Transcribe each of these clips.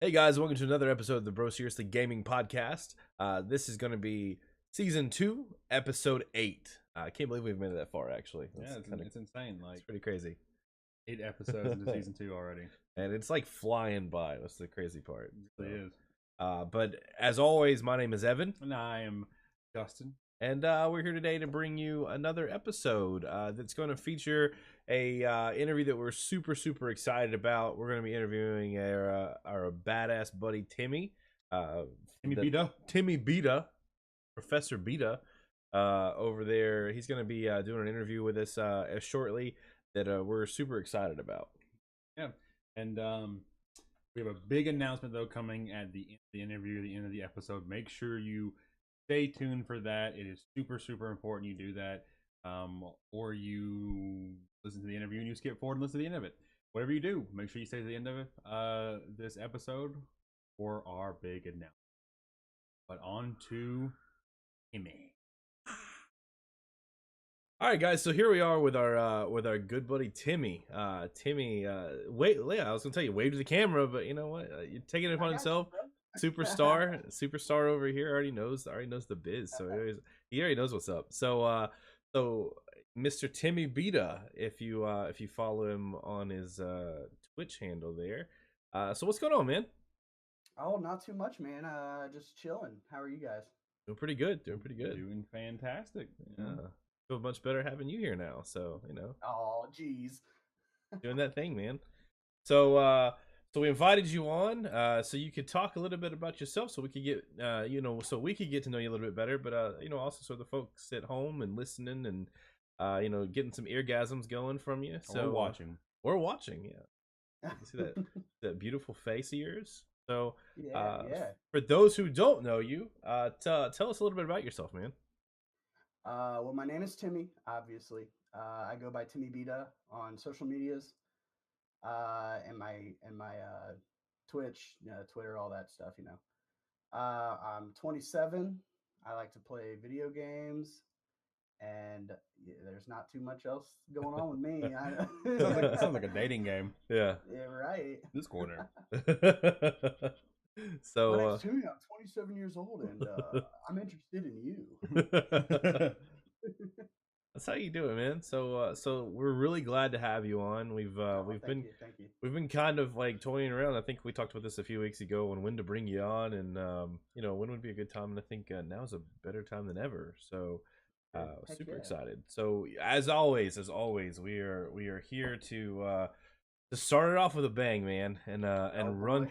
Hey guys, welcome to another episode of the Bro Seriously Gaming Podcast. This is going to be Season 2, Episode 8. I can't believe we've made it that far, actually. It's insane. Like, it's pretty crazy. 8 episodes into Season 2 already. And it's like flying by. That's the crazy part. It is. But as always, my name is Evan. And I am Dustin. And we're here today to bring you another episode that's going to feature a interview that we're super excited about. We're going to be interviewing our badass buddy Timmy. TimmyBDuh, Professor BDuh, over there. He's going to be doing an interview with us shortly that we're super excited about. Yeah, and we have a big announcement though coming at the end of the interview, the end of the episode. Make sure you stay tuned for that. It is super important you do that, or you listen to the interview and you skip forward and listen to the end of it. Whatever you do, make sure you stay to the end of it, this episode, for our big announcement. But on to Timmy. All right, guys. So here we are with our good buddy Timmy. Timmy, wait, yeah, I was gonna tell you, wave to the camera, but you know what? You're taking it upon himself. Superstar over here already knows the biz, so he already knows what's up. So Mr. TimmyBDuh, if you follow him on his Twitch handle there. So what's going on, man? Oh, not too much, man. Just chilling. How are you guys? Doing pretty good. Doing Fantastic. Yeah. Feel much better having you here now. So Oh, geez. doing that thing, man. So we invited you on so you could talk a little bit about yourself, so we could get so we could get to know you a little bit better, but also so the folks at home and listening and getting some eargasms going from you. So we're watching, yeah. You see that beautiful face of yours. So yeah. For those who don't know you, tell us a little bit about yourself, man. Well, my name is Timmy, obviously. I go by TimmyBDuh on social medias. And my Twitch, Twitter, all that stuff, I'm 27. I like to play video games, and there's not too much else going on with me. Sounds like a dating game. Yeah, right. This corner. So my name's Timmy. I'm 27 years old, and I'm interested in you. That's how you do it, man. So we're really glad to have you on. We've thank you. We've been kind of like toying around. I think we talked about this a few weeks ago when to bring you on, and when would be a good time. And I think now's a better time than ever. So super excited. So as always, we are here to start it off with a bang, man, and run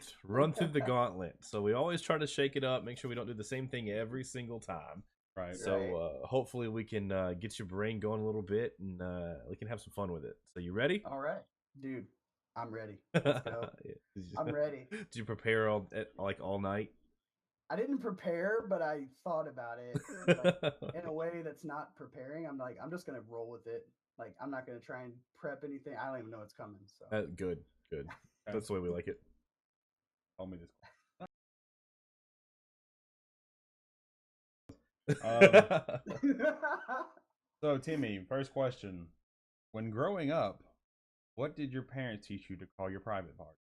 through the gauntlet. So we always try to shake it up, make sure we don't do the same thing every single time. Right. So hopefully we can get your brain going a little bit, and we can have some fun with it. So you ready? All right, dude. I'm ready. Let's go. I'm ready. Did you prepare all night? I didn't prepare, but I thought about it in a way that's not preparing. I'm just gonna roll with it. Like, I'm not gonna try and prep anything. I don't even know what's coming. So good. That's the way we like it. Tell me this. So Timmy, first question: when growing up, what did your parents teach you to call your private part?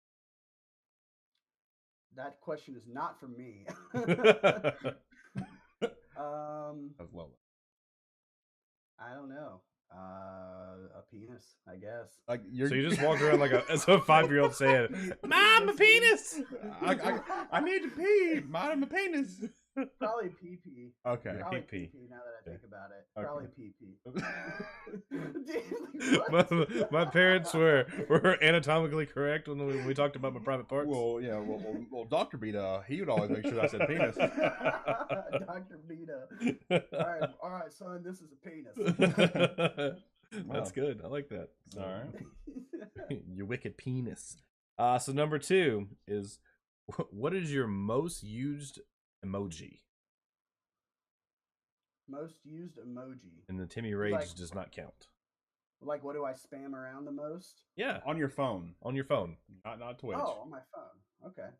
That question is not for me. That's low. I don't know. A penis, I guess. Like so you just walked around as a 5-year-old saying, "Mom, a penis! I need to pee. Mom, a penis." Probably pee. Okay. Probably pee. Now that I think about it, Okay. Probably pee. my parents were anatomically correct when we talked about my private parts. Well, yeah. Well, Dr. BDuh, he would always make sure I said penis. Dr. BDuh. All right, son. This is a penis. That's good. I like that. All right. Your wicked penis. So number 2 is, what is your most used emoji? Most used emoji. And the Timmy Rage does not count. Like, what do I spam around the most? Yeah. On your phone. Not Twitch. Oh, on my phone. Okay.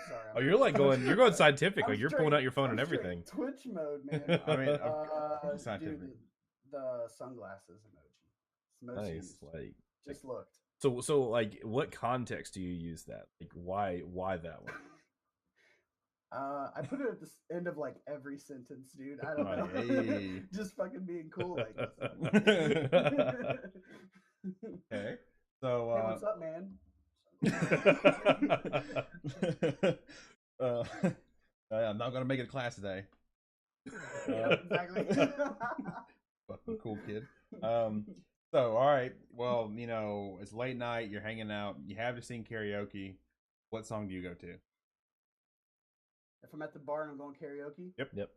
Sorry. You're going scientific. Like, you're pulling out your phone and everything. Twitch mode, man. I mean, dude, the sunglasses emoji. It's the most Nice. used. Like Just looked. so like what context do you use that? Like why that one? I put it at the end of like every sentence, dude. I don't know. Hey. Just fucking being cool, like. Okay. So Hey, what's up, man? I'm not gonna make it to class today. Yeah, exactly. Fucking cool kid. So all right. Well, you know, it's late night. You're hanging out. You have to sing karaoke. What song do you go to? If I'm at the bar and I'm going karaoke, Yep.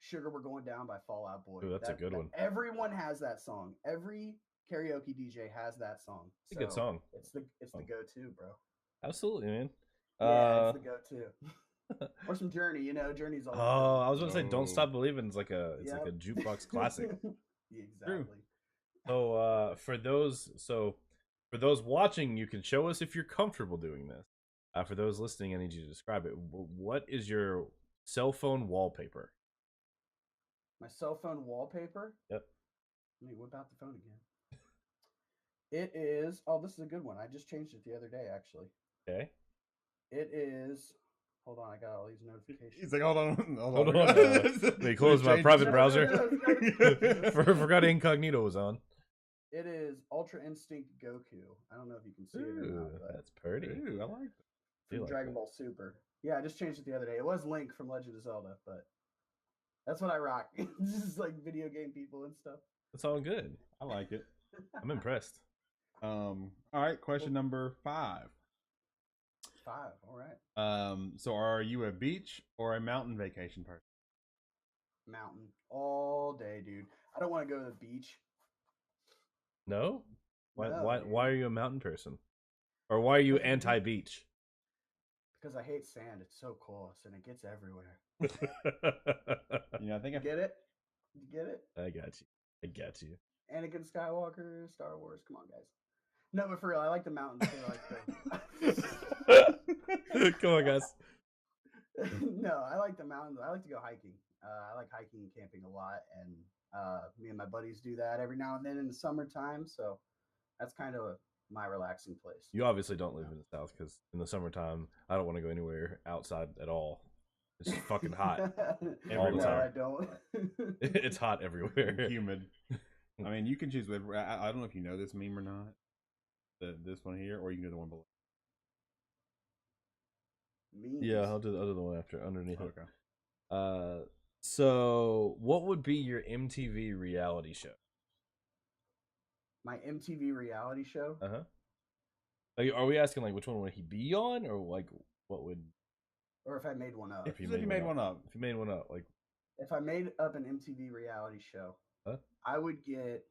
"Sugar We're Going Down" by Fall Out Boy. Ooh, that's a good one. Everyone has that song. Every karaoke DJ has that song. It's a good song. It's the go-to, bro. Absolutely, man. Yeah, it's the go-to. Or some Journey, you know, Journey's always Oh, good. I was gonna say "Don't Stop Believing" is like a Yep. like a jukebox classic. Exactly. So for those watching, you can show us if you're comfortable doing this. For those listening, I need you to describe it. What is your cell phone wallpaper? My cell phone wallpaper. Yep. Let me whip out the phone again. It is. Oh, this is a good one. I just changed it the other day, actually. Okay. It is. Hold on, I got all these notifications. He's like, hold on. Let me close my private browser. Forgot incognito was on. It is Ultra Instinct Goku. I don't know if you can see it or not, but That's pretty. Ooh, I like that. from Dragon Ball Super. Yeah, I just changed it the other day. It was Link from Legend of Zelda, but that's what I rock. This is like video game people and stuff. That's all good. I like it. I'm impressed. All right, question number 5. 5. All right. So are you a beach or a mountain vacation person? Mountain all day, dude. I don't want to go to the beach. No? No, Why are you a mountain person? Or why are you anti-beach? Because I hate sand. It's so coarse and it gets everywhere. You know, I think Get it? You get it? I got you. Anakin Skywalker, Star Wars. Come on, guys. No, but for real, I like the mountains. Come on, guys. No, I like the mountains. I like to go hiking. I like hiking and camping a lot, and me and my buddies do that every now and then in the summertime. So that's kind of my relaxing place. You obviously don't live in the South because in the summertime, I don't want to go anywhere outside at all. It's fucking hot. All the No, time. I don't. It's hot everywhere. humid. I mean, you can choose whatever. I don't know if you know this meme or not. This one here, or you can do the one below. Memes. Yeah, I'll do the one after underneath it. Okay. So what would be your MTV reality show? My MTV reality show. Are we asking like which one would he be on, or like what would? Or if I made one up. If you made one up. If you made one up, like If I made up an MTV reality show, Huh? I would get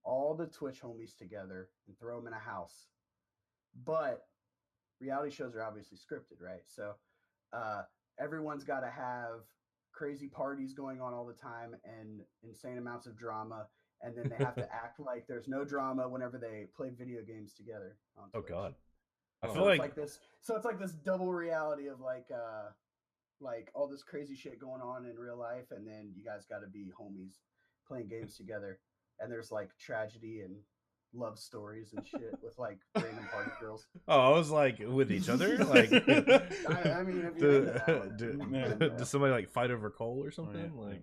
all the Twitch homies together and throw them in a house. But reality shows are obviously scripted, right? So everyone's got to have crazy parties going on all the time and insane amounts of drama. And then they have to act like there's no drama whenever they play video games together on Twitch. oh god, I Oh, feel It's like like this. So it's like this double reality of like all this crazy shit going on in real life, and then you guys got to be homies playing games together. And there's like tragedy and love stories and shit with like random party girls. I was like with each other, like I mean, if you're into that one. does somebody like fight over coal or something? Oh, yeah. Like,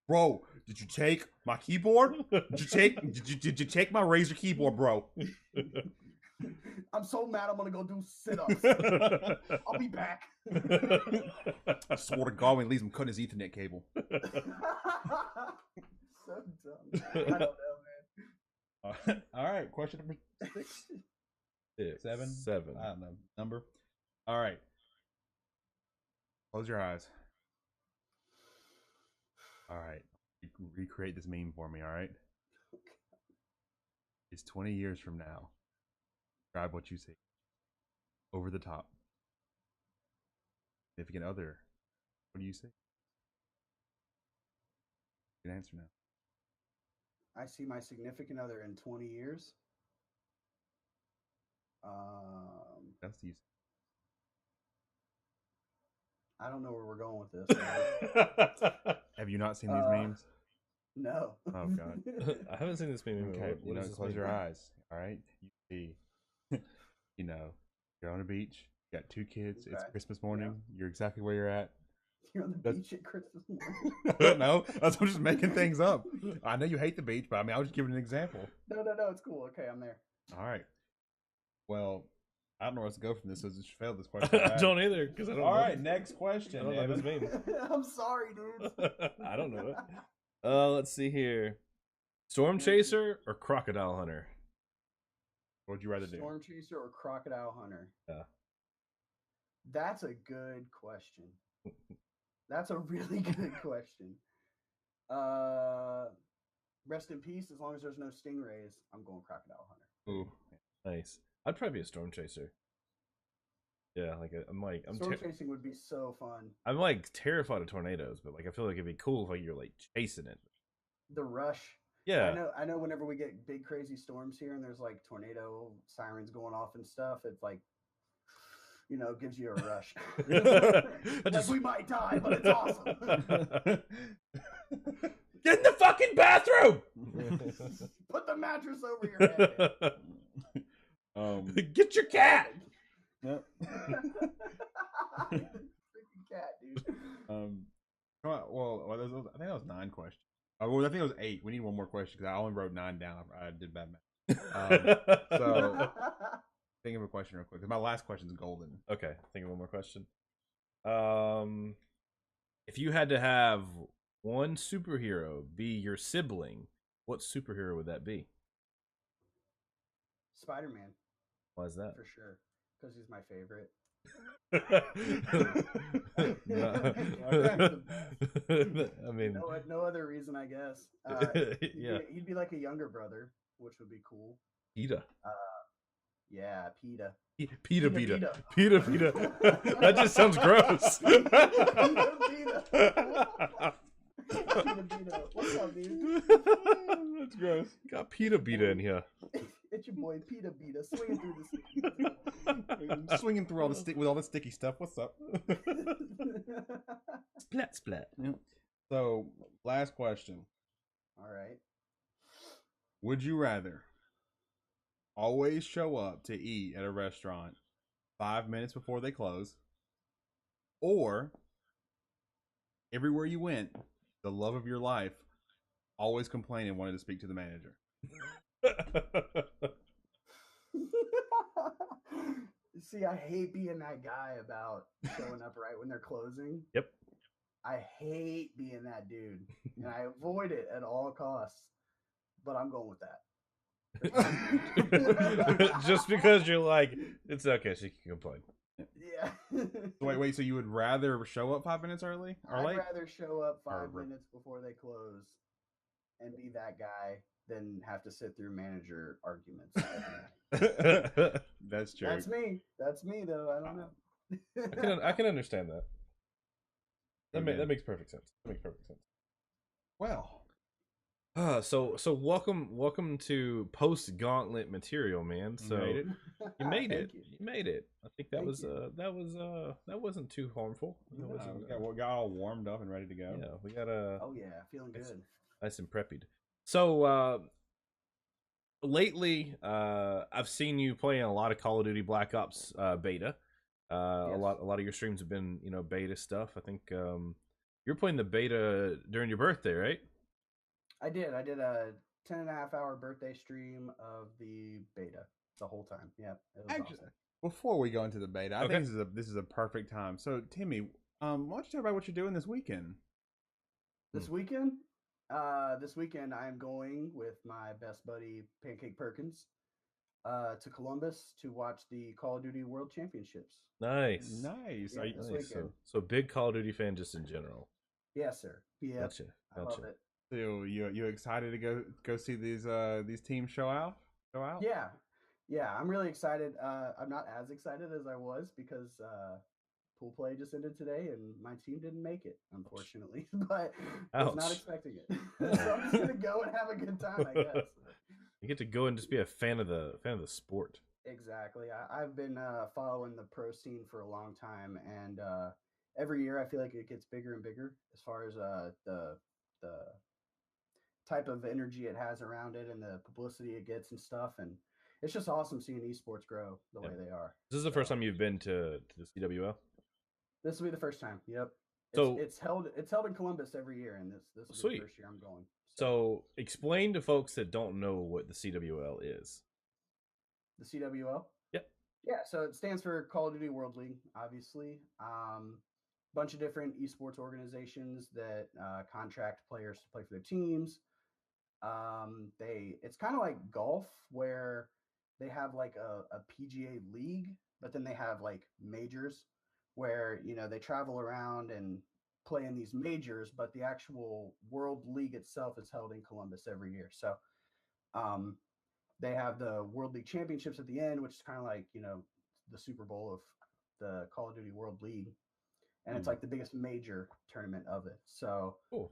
Bro, did you take my keyboard? Did you take my Razer keyboard, bro? I'm so mad. I'm gonna go do sit-ups. I'll be back. I swear to God, when he leaves him cutting his Ethernet cable. So dumb. I don't know, man. All right, question number 6. 7. I don't know number. All right, close your eyes. All right, recreate this meme for me. All right, it's 20 years from now. Describe what you see. Over the top. Significant other. What do you see? Good answer now. I see my significant other in 20 years. That's the. I don't know where we're going with this. Have you not seen these memes? No. Oh God. I haven't seen this movie. Okay, What does this close mean? your eyes. All right, you see, you're on a beach. You got 2 kids. It's Okay. Christmas morning. You're exactly where you're at. You're on the That's- beach at Christmas morning. I don't know. I'm just making things up. I know you hate the beach, but I mean, I was just giving an example. No, it's cool. Okay, I'm there. All right. Well, I don't know where else to go from this. So just failed this question. I don't either because I don't. All know. right, next question. I don't know what this means. I'm sorry, dude. I don't know it. Let's see here. Storm chaser or crocodile hunter? What would you rather do? Storm chaser or crocodile hunter? Yeah. That's a good question. That's a really good question. Rest in peace. As long as there's no stingrays, I'm going crocodile hunter. Ooh, nice. I'd probably be a storm chaser. Yeah, like I'm Storm chasing would be so fun. I'm like terrified of tornadoes, but like I feel like it'd be cool if like you're like chasing it. The rush. Yeah. I know whenever we get big crazy storms here and there's like tornado sirens going off and stuff, it's like, gives you a rush. Like we might die, but it's awesome. Get in the fucking bathroom. Put the mattress over your head. Get your cat. Yep. Freaking cat, dude. Well, I think that was 9 questions. Well, I think it was 8. We need one more question because I only wrote 9 down. I did bad math. So think of a question real quick. My last question is golden. Okay, think of one more question. If you had to have one superhero be your sibling, what superhero would that be? Spider-Man. Why is that? For sure. Because he's my favorite. I mean, no other reason, I guess. Yeah, he'd be like a younger brother, which would be cool. PETA. Yeah, PETA. PETA. That just sounds gross. PETA. What's up, dude? That's gross. Got PETA in here. It's your boy PETA swinging through the Swinging through all the with all the sticky stuff. What's up? Splat. Yep. So, last question. All right. Would you rather always show up to eat at a restaurant 5 minutes before they close, or everywhere you went, the love of your life always complained and wanted to speak to the manager? See, I hate being that guy about showing up right when they're closing. Yep. I hate being that dude, and I avoid it at all costs. But I'm going with that. Just because you're like, it's okay, she can complain. Yeah. Wait. So you would rather show up 5 minutes early or I'd late? rather show up 5 Or- minutes before they close and be that guy than have to sit through manager arguments. That's true. That's me, though. I don't know. I can understand that. That makes perfect sense. Well, so welcome to post gauntlet material, man. So you made it. You made it. I think that wasn't too harmful. we got all warmed up and ready to go. Yeah, we got a. Oh yeah, feeling good. Nice and prepped. So lately, I've seen you playing a lot of Call of Duty Black Ops beta. Yes. A lot of your streams have been beta stuff. I think you're playing the beta during your birthday, right? I did a 10.5-hour birthday stream of the beta the whole time. Yeah, it was Actually, awesome. before we go into the beta, I Okay. think this is a perfect time. So, Timmy, why don't you talk about what you're doing this weekend? This weekend I am going with my best buddy Pancake Perkins to Columbus to watch the Call of Duty World Championships. Nice. Yeah, this Nice. weekend. So big Call of Duty fan just in general. Yes, sir. Yeah, Gotcha. I love it. So you excited to go see these teams show out? Yeah, I'm really excited. I'm not as excited as I was because pool play just ended today and my team didn't make it, unfortunately. But I was not expecting it. So I'm just gonna go and have a good time, I guess. You get to go and just be a fan of the sport. Exactly. I've been following the pro scene for a long time, and every year I feel like it gets bigger and bigger as far as the type of energy it has around it and the publicity it gets and stuff. And it's just awesome seeing esports grow the way they are. This is the first time you've been to the CWL? This will be the first time. Yep. So it's held in Columbus every year, and this will be the first year I'm going. So explain to folks that don't know what the CWL is. The CWL? Yep. Yeah, so it stands for Call of Duty World League, obviously. Bunch of different esports organizations that contract players to play for their teams. It's kind of like golf where they have like a PGA league, but then they have like majors where they travel around and play in these majors, but the actual World League itself is held in Columbus every year. So they have the World League Championships at the end, which is kind of like the Super Bowl of the Call of Duty World League, and it's like the biggest major tournament of it. So cool.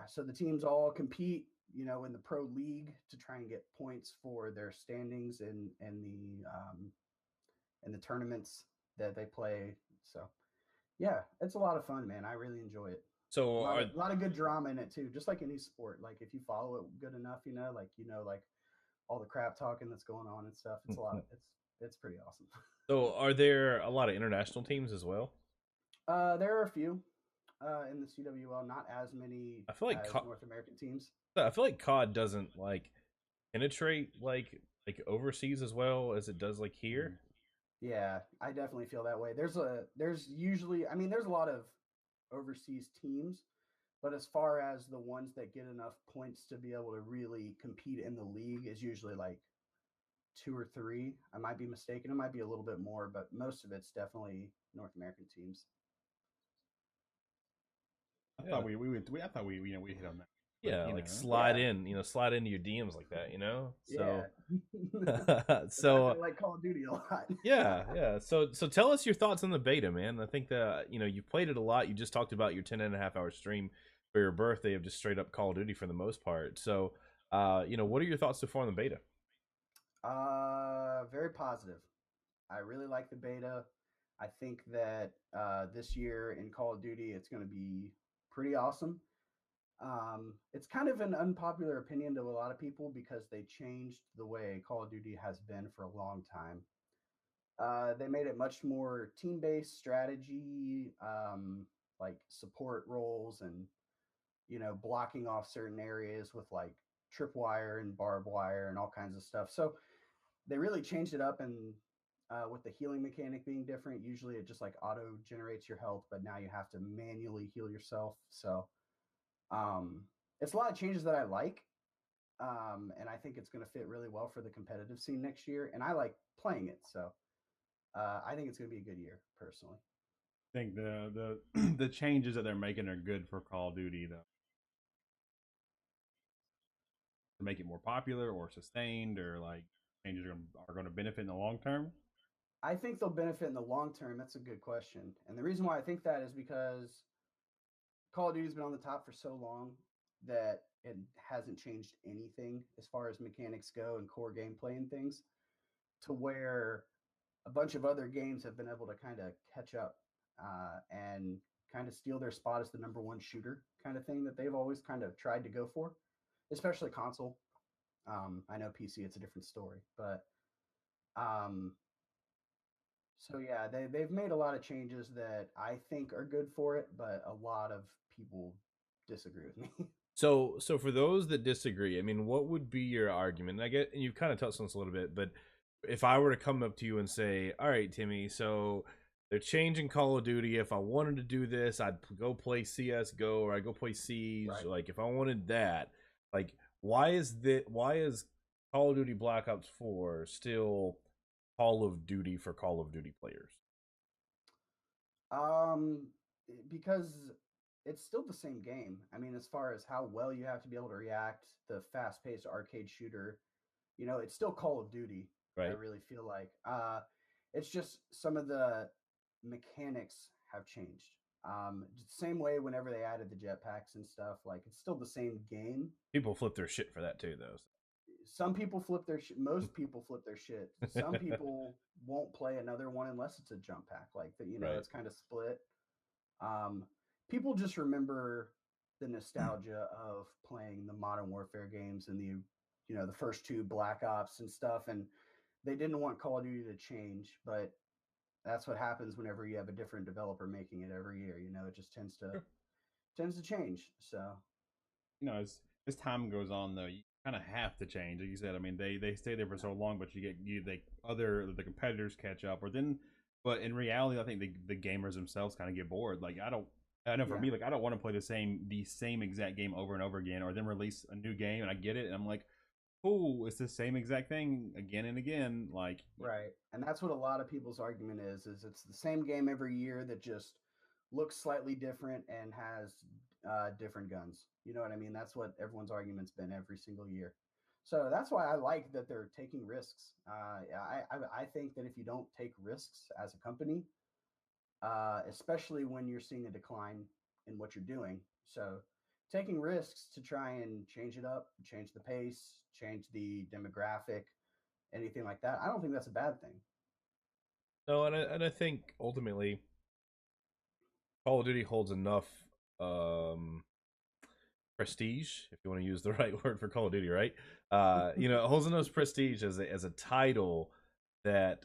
So the teams all compete in the pro league to try and get points for their standings in the tournaments that they play. So yeah, it's a lot of fun, man. I really enjoy it. So a lot of good drama in it too, just like any sport. Like if you follow it good enough, like all the crap talking that's going on and stuff. It's a lot. It's pretty awesome. So are there a lot of international teams as well? There are a few in the CWL, not as many I feel like as North American teams. I feel like COD doesn't like penetrate like overseas as well as it does like here. Yeah, I definitely feel that way. There's usually, there's a lot of overseas teams, but as far as the ones that get enough points to be able to really compete in the league is usually like 2 or 3. I might be mistaken. It might be a little bit more, but most of it's definitely North American teams. I thought we hit on that. Yeah, like slide into your DMs like that, So, yeah. So I like Call of Duty a lot. yeah. So tell us your thoughts on the beta, man. I think that you played it a lot. You just talked about your 10.5-hour stream for your birthday of just straight up Call of Duty for the most part. So, what are your thoughts so far on the beta? Very positive. I really like the beta. I think that this year in Call of Duty, it's going to be pretty awesome. It's kind of an unpopular opinion to a lot of people because they changed the way Call of Duty has been for a long time. They made it much more team-based strategy, like support roles and blocking off certain areas with like tripwire and barbed wire and all kinds of stuff. So they really changed it up, and with the healing mechanic being different, usually it just like auto generates your health, but now you have to manually heal yourself. So it's a lot of changes that I like, and I think it's going to fit really well for the competitive scene next year. And I like playing it, so I think it's going to be a good year personally. I think the changes that they're making are good for Call of Duty, though. To make it more popular or sustained, or like changes are going to benefit in the long term. I think they'll benefit in the long term. That's a good question, and the reason why I think that is because Call of Duty's been on the top for so long that it hasn't changed anything as far as mechanics go and core gameplay and things, to where a bunch of other games have been able to kind of catch up and kind of steal their spot as the number one shooter kind of thing that they've always kind of tried to go for, especially console. I know PC, it's a different story, but so yeah, they've made a lot of changes that I think are good for it, but a lot of people disagree with me. So for those that disagree, I mean, what would be your argument? And you've kind of touched on this a little bit, but if I were to come up to you and say, all right, Timmy, so they're changing Call of Duty. If I wanted to do this, I'd go play CSGO or I'd go play Siege. Right. Like if I wanted that, like why is Call of Duty Black Ops 4 still Call of Duty for Call of Duty players? Because it's still the same game. I mean, as far as how well you have to be able to react, the fast-paced arcade shooter, it's still Call of Duty. Right. I really feel like it's just some of the mechanics have changed. Same way whenever they added the jetpacks and stuff, like it's still the same game. People flip their shit for that too, though. Some people flip their shit. Most people flip their shit. Some people won't play another one unless it's a jump pack. Like that, right. It's kind of split. People just remember the nostalgia of playing the Modern Warfare games and the first two Black Ops and stuff, and they didn't want Call of Duty to change, but that's what happens whenever you have a different developer making it every year. It just tends to change. So As time goes on, though, you kind of have to change. Like you said, I mean, they stay there for so long, but the competitors catch up, or then, but in reality, I think the gamers themselves kind of get bored. Like I know for yeah, me, like I don't want to play the same exact game over and over again, or then release a new game, and I get it, and I'm like, oh, it's the same exact thing again and again. Like, right. And that's what a lot of people's argument is it's the same game every year that just looks slightly different and has different guns. You know what I mean? That's what everyone's argument's been every single year. So that's why I like that they're taking risks. I think that if you don't take risks as a company, especially when you're seeing a decline in what you're doing. So, taking risks to try and change it up, change the pace, change the demographic, anything like that, I don't think that's a bad thing. No, and I think ultimately Call of Duty holds enough um prestige, if you want to use the right word for Call of Duty, right? It holds enough prestige as a title that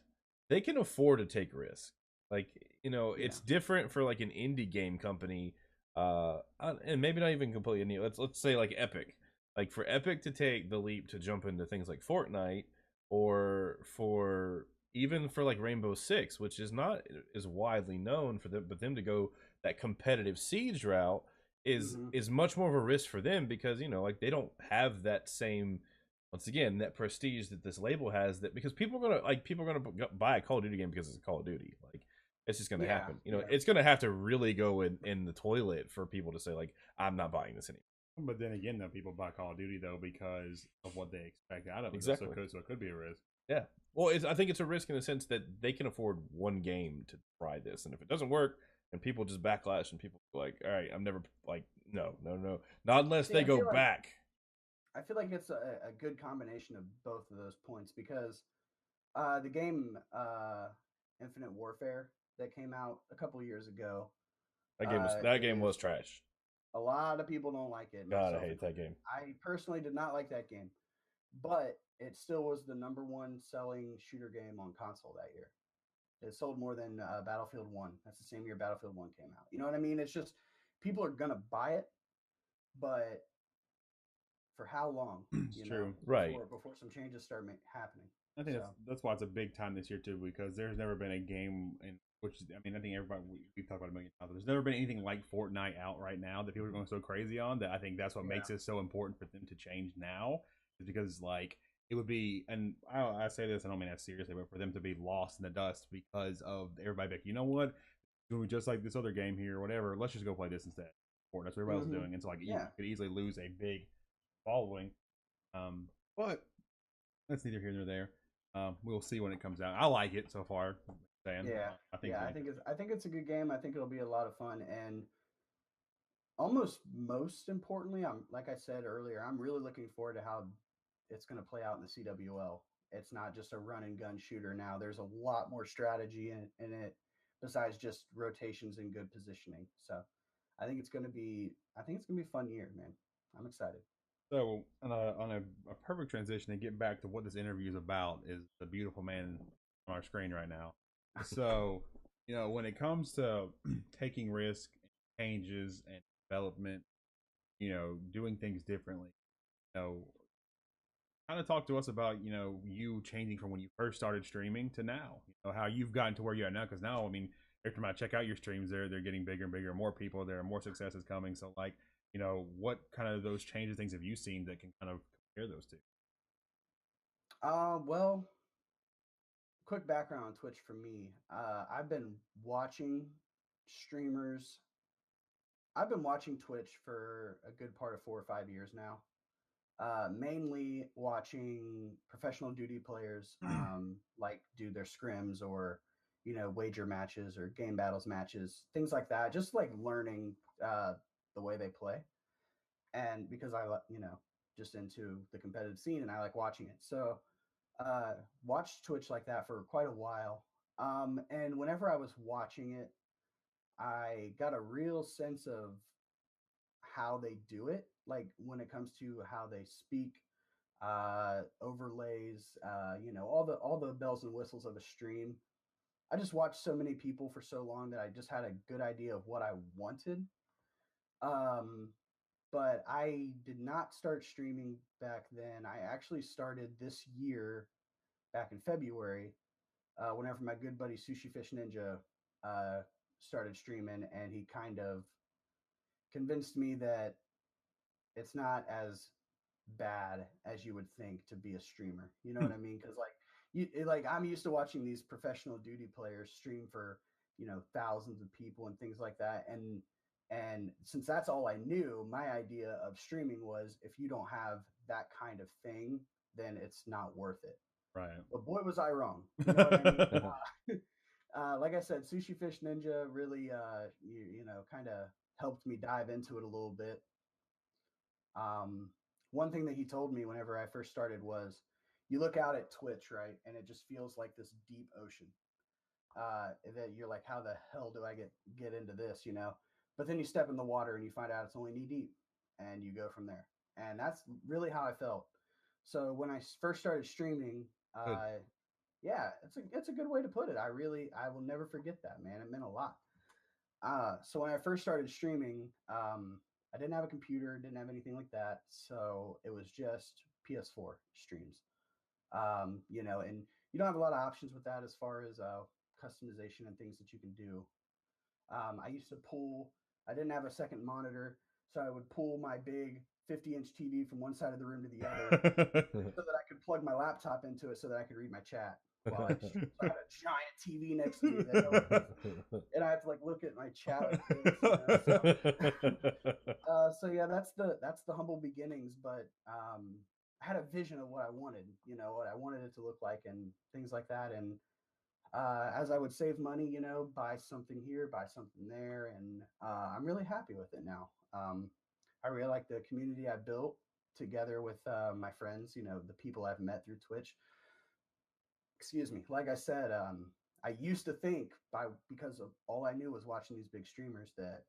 they can afford to take risks. Like, Yeah. it's different for like an indie game company, and maybe not even completely indie. Let's say like Epic. Like for Epic to take the leap to jump into things like Fortnite, or for even for like Rainbow Six, which is not as widely known for them, but them to go that competitive siege route is Hmm. is much more of a risk for them, because like they don't have that same, once again, that prestige that this label has, that because people are gonna buy a Call of Duty game because it's a Call of Duty. Like, it's just gonna Yeah. happen. Yeah. It's gonna have to really go in the toilet for people to say like, I'm not buying this anymore. but then again, though, people buy Call of Duty though because of what they expect out of it. Though, Exactly. so it could be a risk. Yeah. Well, I think it's a risk in the sense that they can afford one game to try this, and if it doesn't work, and people just backlash, and people are like, all right, I'm never like, no, no, no, not unless See, they go back. I feel like it's a good combination of both of those points because the game Infinite Warfare that came out a couple years ago That game was is trash. a lot of people don't like it, God, I myself hate that included. game. I personally did not like that game, but it still was the number one selling shooter game on console that year. It sold more than Battlefield 1. That's the same year Battlefield 1 came out. You know what I mean? It's just people are going to buy it, but for how long, It's true. Right. before some changes start happening. I think So, that's why it's a big time this year too, because there's never been a game in which, I mean, I think everybody we've talked about it a million times. There's never been anything like Fortnite out right now that people are going so crazy on. That I think that's what yeah. makes it so important for them to change now, is because like it would be, and I say this, I don't mean that seriously, but for them to be lost in the dust because of everybody like, you know what, it's doing just like this other game here or whatever. Let's just go play this instead. Or that's what everybody else is Hmm. doing, and so like you Yeah. could easily lose a big following. But that's neither here nor there. We'll see when it comes out. I like it so far. Saying, Yeah. I think Yeah. like I think it's a good game. I think it'll be a lot of fun. And almost most importantly, I'm like I said earlier, I'm really looking forward to how it's going to play out in the CWL. It's not just a run and gun shooter now. There's a lot more strategy in it besides just rotations and good positioning. So I think it's gonna be a fun year, man. I'm excited. so on a perfect transition and get back to what this interview is about is the beautiful man on our screen right now. So when it comes to taking risk, changes, and development, doing things differently, kind of talk to us about you changing from when you first started streaming to now, how you've gotten to where you're at now, because now, I mean, every time I check out your streams, they're getting bigger and bigger, more people, there are more successes coming. So like, what kind of those changes, things have you seen that can kind of compare those two? Well, quick background on Twitch for me. I've been watching streamers. I've been watching Twitch for a good part of 4 or 5 years now. Mainly watching professional duty players, like do their scrims or wager matches or game battles matches, things like that. Just like learning the way they play, and because just into the competitive scene and I like watching it. So watched Twitch like that for quite a while. And whenever I was watching it, I got a real sense of how they do it, like when it comes to how they speak, overlays, all the bells and whistles of a stream. I just watched so many people for so long that I just had a good idea of what I wanted. Um, but I did not start streaming back then. I actually started this year back in February, whenever my good buddy Sushi Fish Ninja uh, started streaming, and he kind of convinced me that it's not as bad as you would think to be a streamer. You know what I mean? Because like I'm used to watching these professional duty players stream for thousands of people and things like that, and since that's all I knew, my idea of streaming was if you don't have that kind of thing, then it's not worth it. Right. But boy, was I wrong. You know what I mean? Like I said, Sushi Fish Ninja really, kind of helped me dive into it a little bit. One thing that he told me whenever I first started was, you look out at Twitch, right, and it just feels like this deep ocean. That you're like, how the hell do I get into this, But then you step in the water and you find out it's only knee deep, and you go from there. And that's really how I felt. So when I first started streaming, yeah, it's a good way to put it. I will never forget that, man. It meant a lot. So when I first started streaming, I didn't have a computer, didn't have anything like that. So it was just PS4 streams. And you don't have a lot of options with that as far as customization and things that you can do. I used to I didn't have a second monitor, so I would pull my big 50-inch TV from one side of the room to the other so that I could plug my laptop into it so that I could read my chat while I streamed. So I had a giant TV next to me and I have to like look at my chat like this. So yeah, that's the humble beginnings, but I had a vision of what I wanted, what I wanted it to look like and things like that. And as I would save money, buy something here, buy something there, and I'm really happy with it now. I really like the community I built together with my friends, the people I've met through Twitch. Excuse me. Like I said, I used to think because of all I knew was watching these big streamers that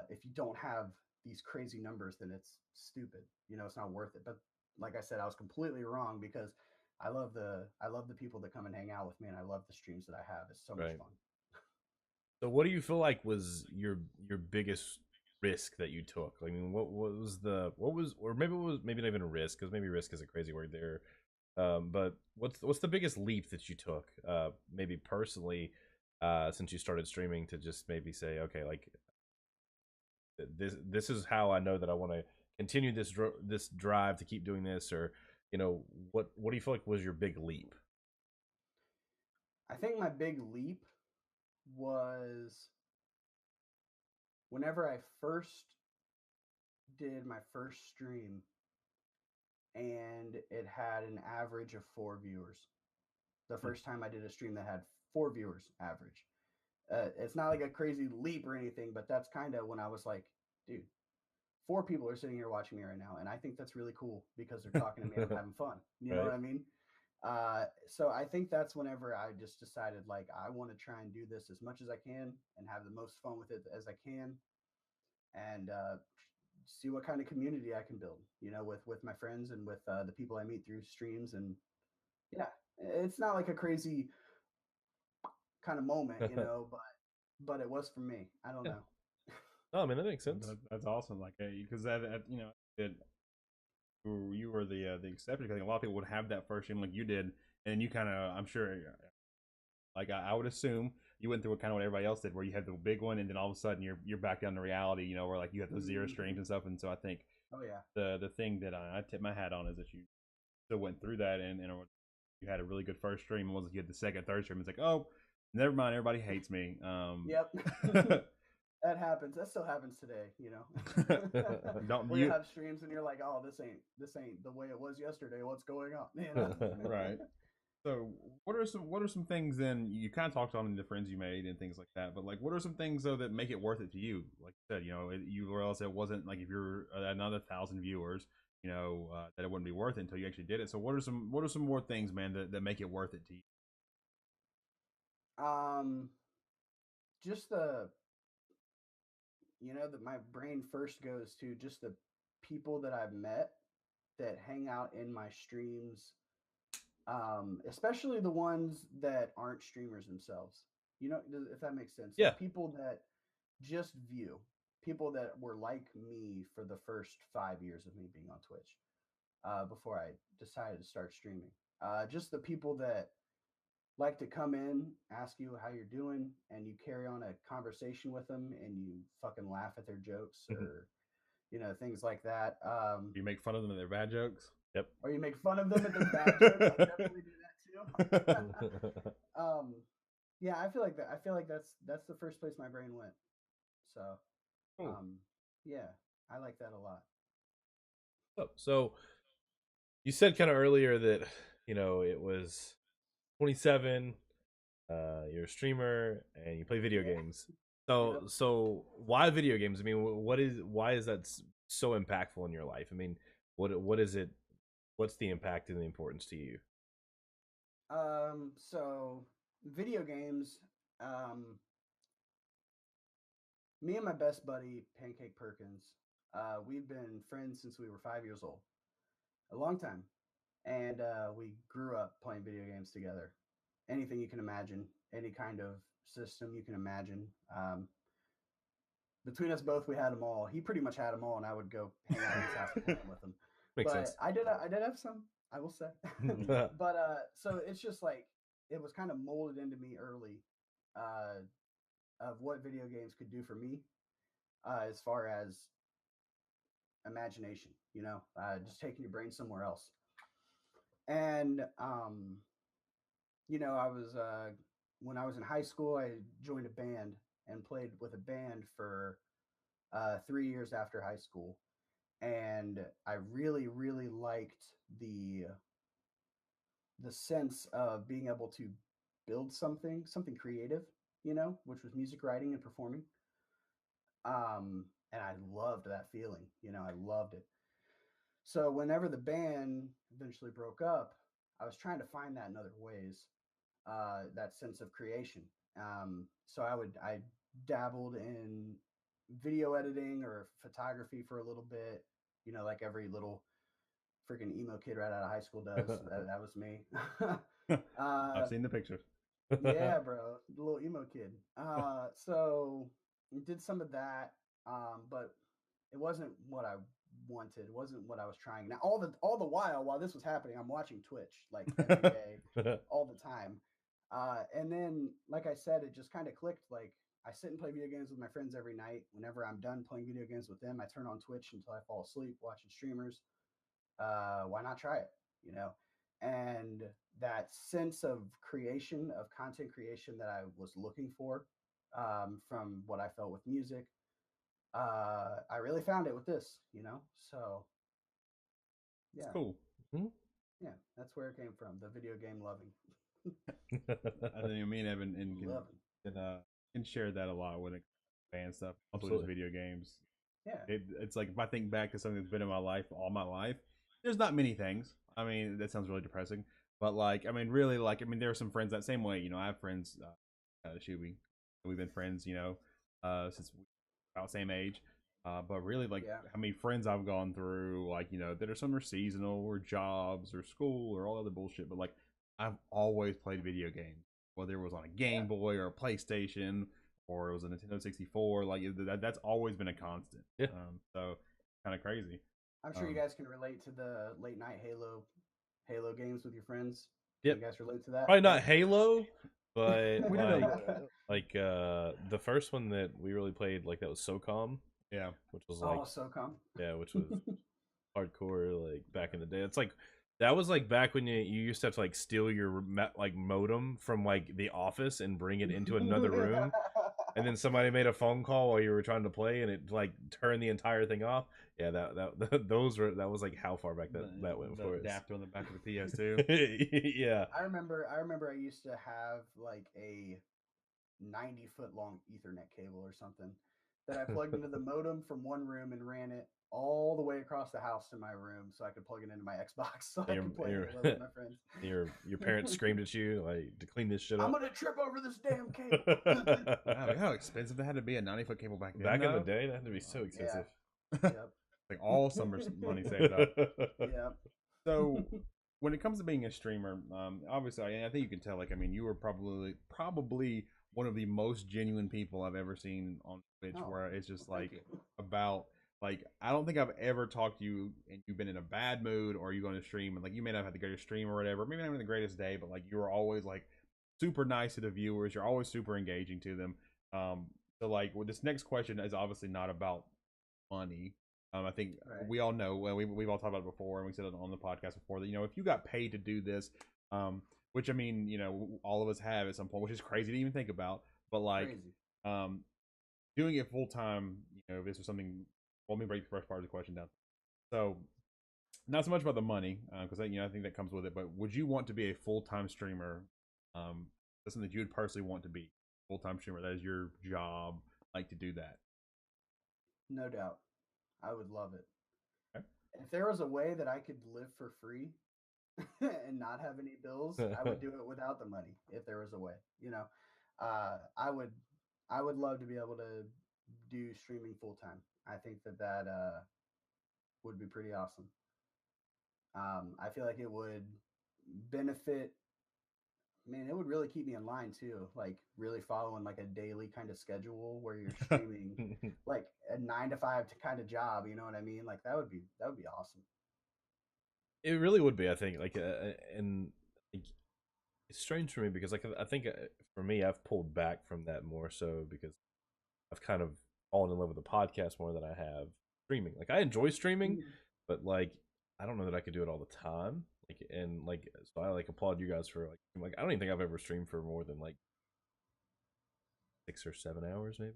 if you don't have these crazy numbers, then it's stupid. It's not worth it. But like I said, I was completely wrong because I love the people that come and hang out with me, and I love the streams that I have. It's so much fun. So what do you feel like was your biggest risk that you took? I mean, or maybe it was maybe not even a risk, because maybe risk is a crazy word there. But what's the biggest leap that you took, maybe personally, since you started streaming, to just maybe say, okay, like this is how I know that I want to continue this drive to keep doing this, or what do you feel like was your big leap? I think my big leap was whenever I first did my first stream and it had an average of 4 viewers. The first time I did a stream that had 4 viewers average. It's not like a crazy leap or anything, but that's kind of when I was like, dude, 4 people are sitting here watching me right now, and I think that's really cool because they're talking to me and I'm having fun. You know what I mean? So I think that's whenever I just decided, like, I want to try and do this as much as I can and have the most fun with it as I can, and see what kind of community I can build, with my friends and with the people I meet through streams. And yeah, it's not like a crazy kind of moment, but it was for me. I don't know. Oh, I mean, that makes sense. That's awesome. Like, because you were the exception. I think a lot of people would have that first stream like you did, and you kind of, I'm sure, like I would assume you went through what kind of what everybody else did, where you had the big one, and then all of a sudden you're back down to reality, where like you have those zero streams and stuff. And so I think, oh yeah, the thing that I tip my hat on is that you still went through that, and you had a really good first stream. It wasn't you had the second, third stream. It's like, oh, never mind, everybody hates me. Yep. That happens. That still happens today, Don't where you have streams and you're like, oh, this ain't the way it was yesterday. What's going on? Right. So what are some things then you kind of talked on the friends you made and things like that, but like what are some things though that make it worth it to you? Like you said, you realize it wasn't like if you're another 1,000 viewers, that it wouldn't be worth it until you actually did it. So what are some more things, man, that make it worth it to you? Just the that my brain first goes to just the people that I've met that hang out in my streams, especially the ones that aren't streamers themselves. If that makes sense. Yeah. Like people that just view, people that were like me for the first 5 years of me being on Twitch, before I decided to start streaming. Just the people that like to come in, ask you how you're doing, and you carry on a conversation with them, and you fucking laugh at their jokes or things like that. You make fun of them and their bad jokes. Yep. Or you make fun of them at their bad jokes. I definitely do that too. Yeah, I feel like that. I feel like that's the first place my brain went. So, Cool. yeah, I like that a lot. So you said kind of earlier that it was 27. You're a streamer and you play video games. So why video games? I mean, why is that so impactful in your life? I mean, what is it? What's the impact and the importance to you? So video games. Me and my best buddy Pancake Perkins, we've been friends since we were 5 years old, a long time, and we grew up playing video games together. Anything you can imagine, any kind of system you can imagine. Between us both, we had them all. He pretty much had them all, and I would go hang out at his house playing with them. Makes but sense. I did have some, I will say. But so it's just like it was kind of molded into me early, of what video games could do for me, as far as imagination. Just taking your brain somewhere else. And I was when I was in high school, I joined a band and played with a band for 3 years after high school, and I really, really liked the sense of being able to build something creative, which was music writing and performing. And I loved that feeling. I loved it. So whenever the band eventually broke up, I was trying to find that in other ways, that sense of creation. So I dabbled in video editing or photography for a little bit, like every little freaking emo kid right out of high school does. That was me. I've seen the pictures. Yeah, bro, the little emo kid. So did some of that, but it wasn't what I wanted. It wasn't what I was trying. Now, all the while this was happening, I'm watching Twitch like every day, all the time. And then, like I said, it just kind of clicked. Like I sit and play video games with my friends every night. Whenever I'm done playing video games with them, I turn on Twitch until I fall asleep watching streamers. Why not try it? And that sense of creation, of content creation that I was looking for, from what I felt with music, I really found it with this. So yeah. It's cool. Yeah, that's where it came from. The video game loving. I think me and Evan can share that a lot when it comes to fan stuff, including video games. Yeah. It's like if I think back to something that's been in my life all my life, there's not many things. I mean, that sounds really depressing, but really, there are some friends that same way. I have friends, Shuby. We've been friends, since we about same age. But really, how many friends I've gone through, that are some are seasonal or jobs or school or all other bullshit. But I've always played video games, whether it was on a Game Boy or a PlayStation or it was a Nintendo 64. That's always been a constant. Yeah. So kind of crazy. I'm sure you guys can relate to the late night Halo games with your friends. Yep. You guys relate to that? Probably not Halo, but the first one that we really played, that was SOCOM. Yeah, which was SOCOM. Yeah, which was hardcore, back in the day. It's that was back when you used to have to steal your modem from the office and bring it into another room, and then somebody made a phone call while you were trying to play, and it turned the entire thing off. Yeah, that was how far back that went for us. Adapter on the back of the PS2. Yeah, I remember I used to have a 90-foot long Ethernet cable or something that I plugged into the modem from one room and ran it all the way across the house to my room so I could plug it into my Xbox so I could play Halo with my friends. Your parents screamed at you like to clean this shit up. I'm gonna trip over this damn cable. Wow, how expensive that had to be, a 90-foot cable back then. Back in the day, that had to be so expensive. Yep. Like all summer's money saved up. Yep. So when it comes to being a streamer, obviously, I think you can tell. Like, I mean, you were probably one of the most genuine people I've ever seen on Twitch. Oh, where it's just well, like thank you. about like I don't think I've ever talked to you and you've been in a bad mood or you going to stream and like you may not have had the greatest stream or whatever, maybe not having the greatest day, but like you were always like super nice to the viewers. You're always super engaging to them. So like, well, this next question is obviously not about money. I think Right. we all know, we've all talked about it before, and we said it on the podcast before, that, you know, if you got paid to do this, which I mean, you know, all of us have at some point, which is crazy to even think about, but like, Crazy. doing it full time, you know, if this was something, well, let me break the first part of the question down. So, not so much about the money, because you know, I think that comes with it, but would you want to be a full time streamer? That's something that you would personally want to be, full time streamer. That is your job, like to do that. No doubt. I would love it. Okay. If there was a way that I could live for free and not have any bills, I would do it without the money. If there was a way, you know, I would. I would love to be able to do streaming full time. I think that would be pretty awesome. I feel like it would benefit. Man, it would really keep me in line too. Like really following like a daily kind of schedule where you're streaming like a 9 to 5 kind of job. You know what I mean? Like that would be awesome. It really would be, I think. Like, and like, it's strange for me because, like, I think for me, I've pulled back from that more so because I've kind of fallen in love with the podcast more than I have streaming. Like, I enjoy streaming, Mhm. but like, I don't know that I could do it all the time. Like, and like, so I like applaud you guys for like I don't even think I've ever streamed for more than like 6 or 7 hours, maybe.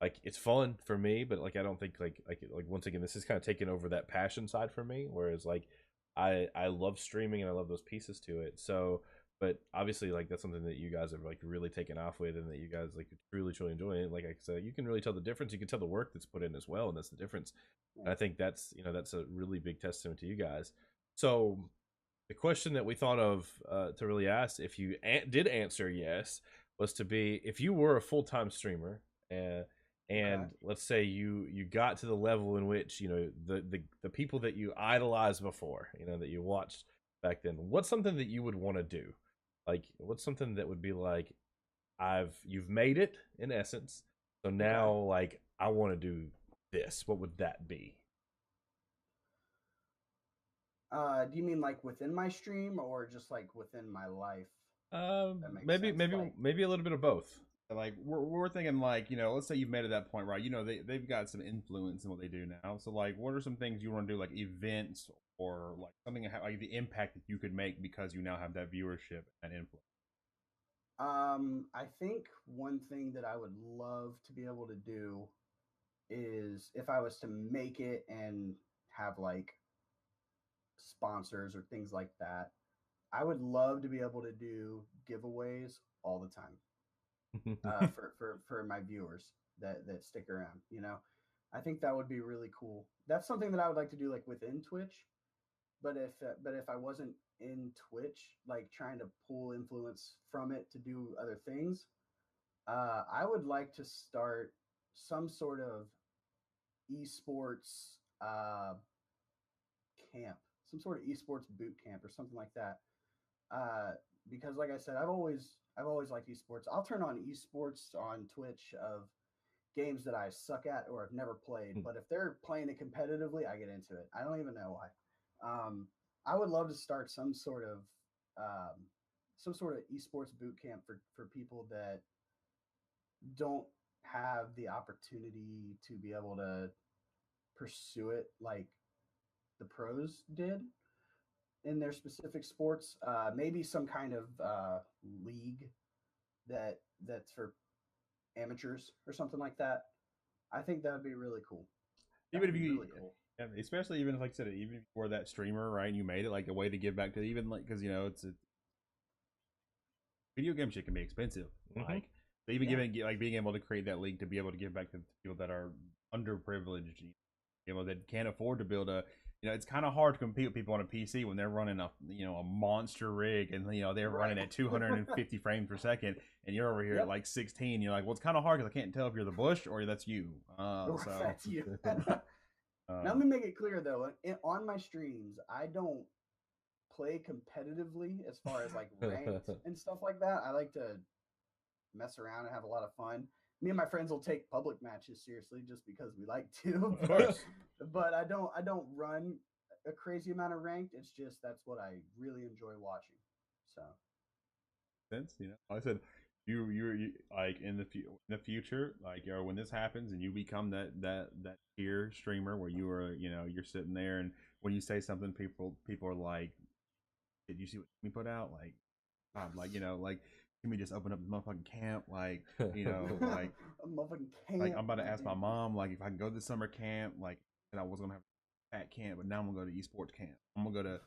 Like, it's fun for me, but like I don't think like once again, this is kind of taking over that passion side for me. Whereas like I love streaming and I love those pieces to it. So, but obviously like that's something that you guys have like really taken off with, and that you guys like truly enjoy it. Like I said, you can really tell the difference. You can tell the work that's put in as well, and that's the difference. And I think that's, you know, that's a really big testament to you guys. So the question that we thought of to really ask, if you did answer yes, was to be, if you were a full-time streamer, uh, Okay. and let's say you got to the level in which, you know, the people that you idolized before, you know, that you watched back then, what's something that you would want to do? Like, what's something that would be like, you've made it in essence, so now Okay. like I want to do this. What would that be? Do you mean like within my stream or just like within my life? That makes Maybe sense. Like, maybe a little bit of both. Like we're thinking, like, you know, let's say you've made it that point, right? You know, they've got some influence in what they do now. So like, what are some things you want to do, like events or like something like the impact that you could make because you now have that viewership and influence? I think one thing that I would love to be able to do is if I was to make it and have like sponsors or things like that, I would love to be able to do giveaways all the time for my viewers that stick around. You know, I think that would be really cool. That's something that I would like to do like within Twitch. But if I wasn't in Twitch, like trying to pull influence from it to do other things, I would like to start some sort of esports camp, some sort of esports boot camp or something like that. Uh, because like I said, I've always liked esports. I'll turn on esports on Twitch of games that I suck at or have never played, but if they're playing it competitively, I get into it. I don't even know why. I would love to start um, some sort of esports boot camp for people that don't have the opportunity to be able to pursue it like the pros did in their specific sports. Maybe some kind of league that's for amateurs or something like that. I think that would be really cool. That Even would if be you, really cool. yeah, especially even if, like I said, even if you were that streamer, right, and you made it like a way to give back to even like because you know it's a video game shit can be expensive. Hmm. Like so even Yeah. giving like being able to create that league to be able to give back to people that are underprivileged, you know, that can't afford to build a it's kind of hard to compete with people on a PC when they're running a monster rig, and they're running at 250 frames per second, and you're over here at like 16. You're like, well, it's kind of hard because I can't tell if you're the Bush or that's you. That's you. Now let me make it clear though, on my streams, I don't play competitively as far as like ranked and stuff like that. I like to mess around and have a lot of fun. Me and my friends will take public matches seriously just because we like to. Of course. But I don't run a crazy amount of ranked. It's just that's what I really enjoy watching. So sense, like I said, you like in the future, like when this happens and you become that tier streamer where you are, you're sitting there, and when you say something, people are like, did you see what we put out? Like, like like, can we just open up the motherfucking camp? Like, like a motherfucking camp. Like, I'm about to ask my mom, like, if I can go to summer camp, like, and I was gonna have at camp, but now I'm gonna go to esports camp. I'm gonna go to,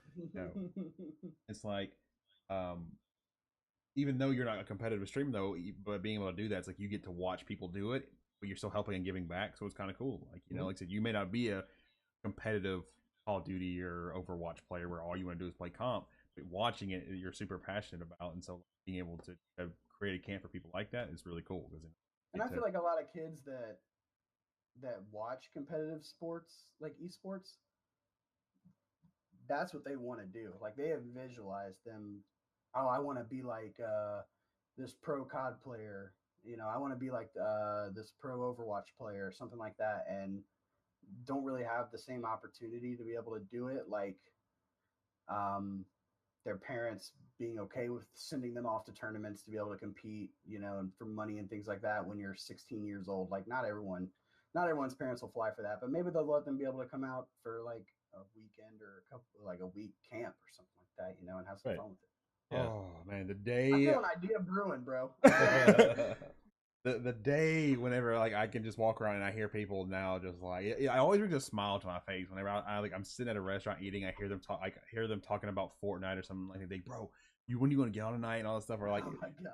it's like, even though you're not a competitive streamer though, but being able to do that, it's like you get to watch people do it, but you're still helping and giving back. So it's kind of cool. Like, like I said, you may not be a competitive Call of Duty or Overwatch player where all you want to do is play comp, but watching it, you're super passionate about. And so being able to create a camp for people like that is really cool. And I feel like a lot of kids that watch competitive sports, like esports, that's what they want to do. Like they have visualized them. Oh, I want to be like this pro COD player. I want to be like this pro Overwatch player or something like that, and don't really have the same opportunity to be able to do it. Like their parents being okay with sending them off to tournaments to be able to compete, and for money and things like that when you're 16 years old. Like not everyone's parents will fly for that, but maybe they'll let them be able to come out for like a weekend or a week camp or something like that, and have some fun with it. Yeah. Oh man, the day I feel an idea brewing, bro. the day whenever like I can just walk around and I hear people now just like I always brings a smile to my face whenever I'm sitting at a restaurant eating. I hear them talking about Fortnite or something like that. They, bro, when are you going to get on tonight and all that stuff? Or like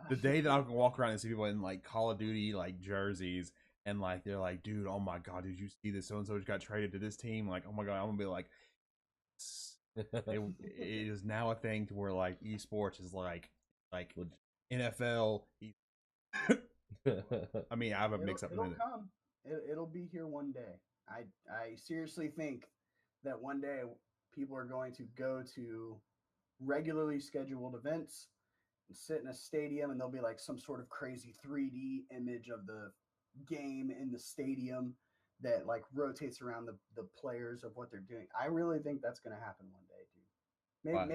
the day that I can walk around and see people in like Call of Duty like jerseys and like they're like, dude, oh my god, did you see this? So and so just got traded to this team. Like, oh my god, I'm gonna be like. It is now a thing to where like esports is like NFL. I mean, I have a mix up. It'll come. It'll be here one day. I seriously think that one day people are going to go to regularly scheduled events and sit in a stadium, and there'll be like some sort of crazy 3D image of the game in the stadium that like rotates around the players of what they're doing. I really think that's going to happen one day,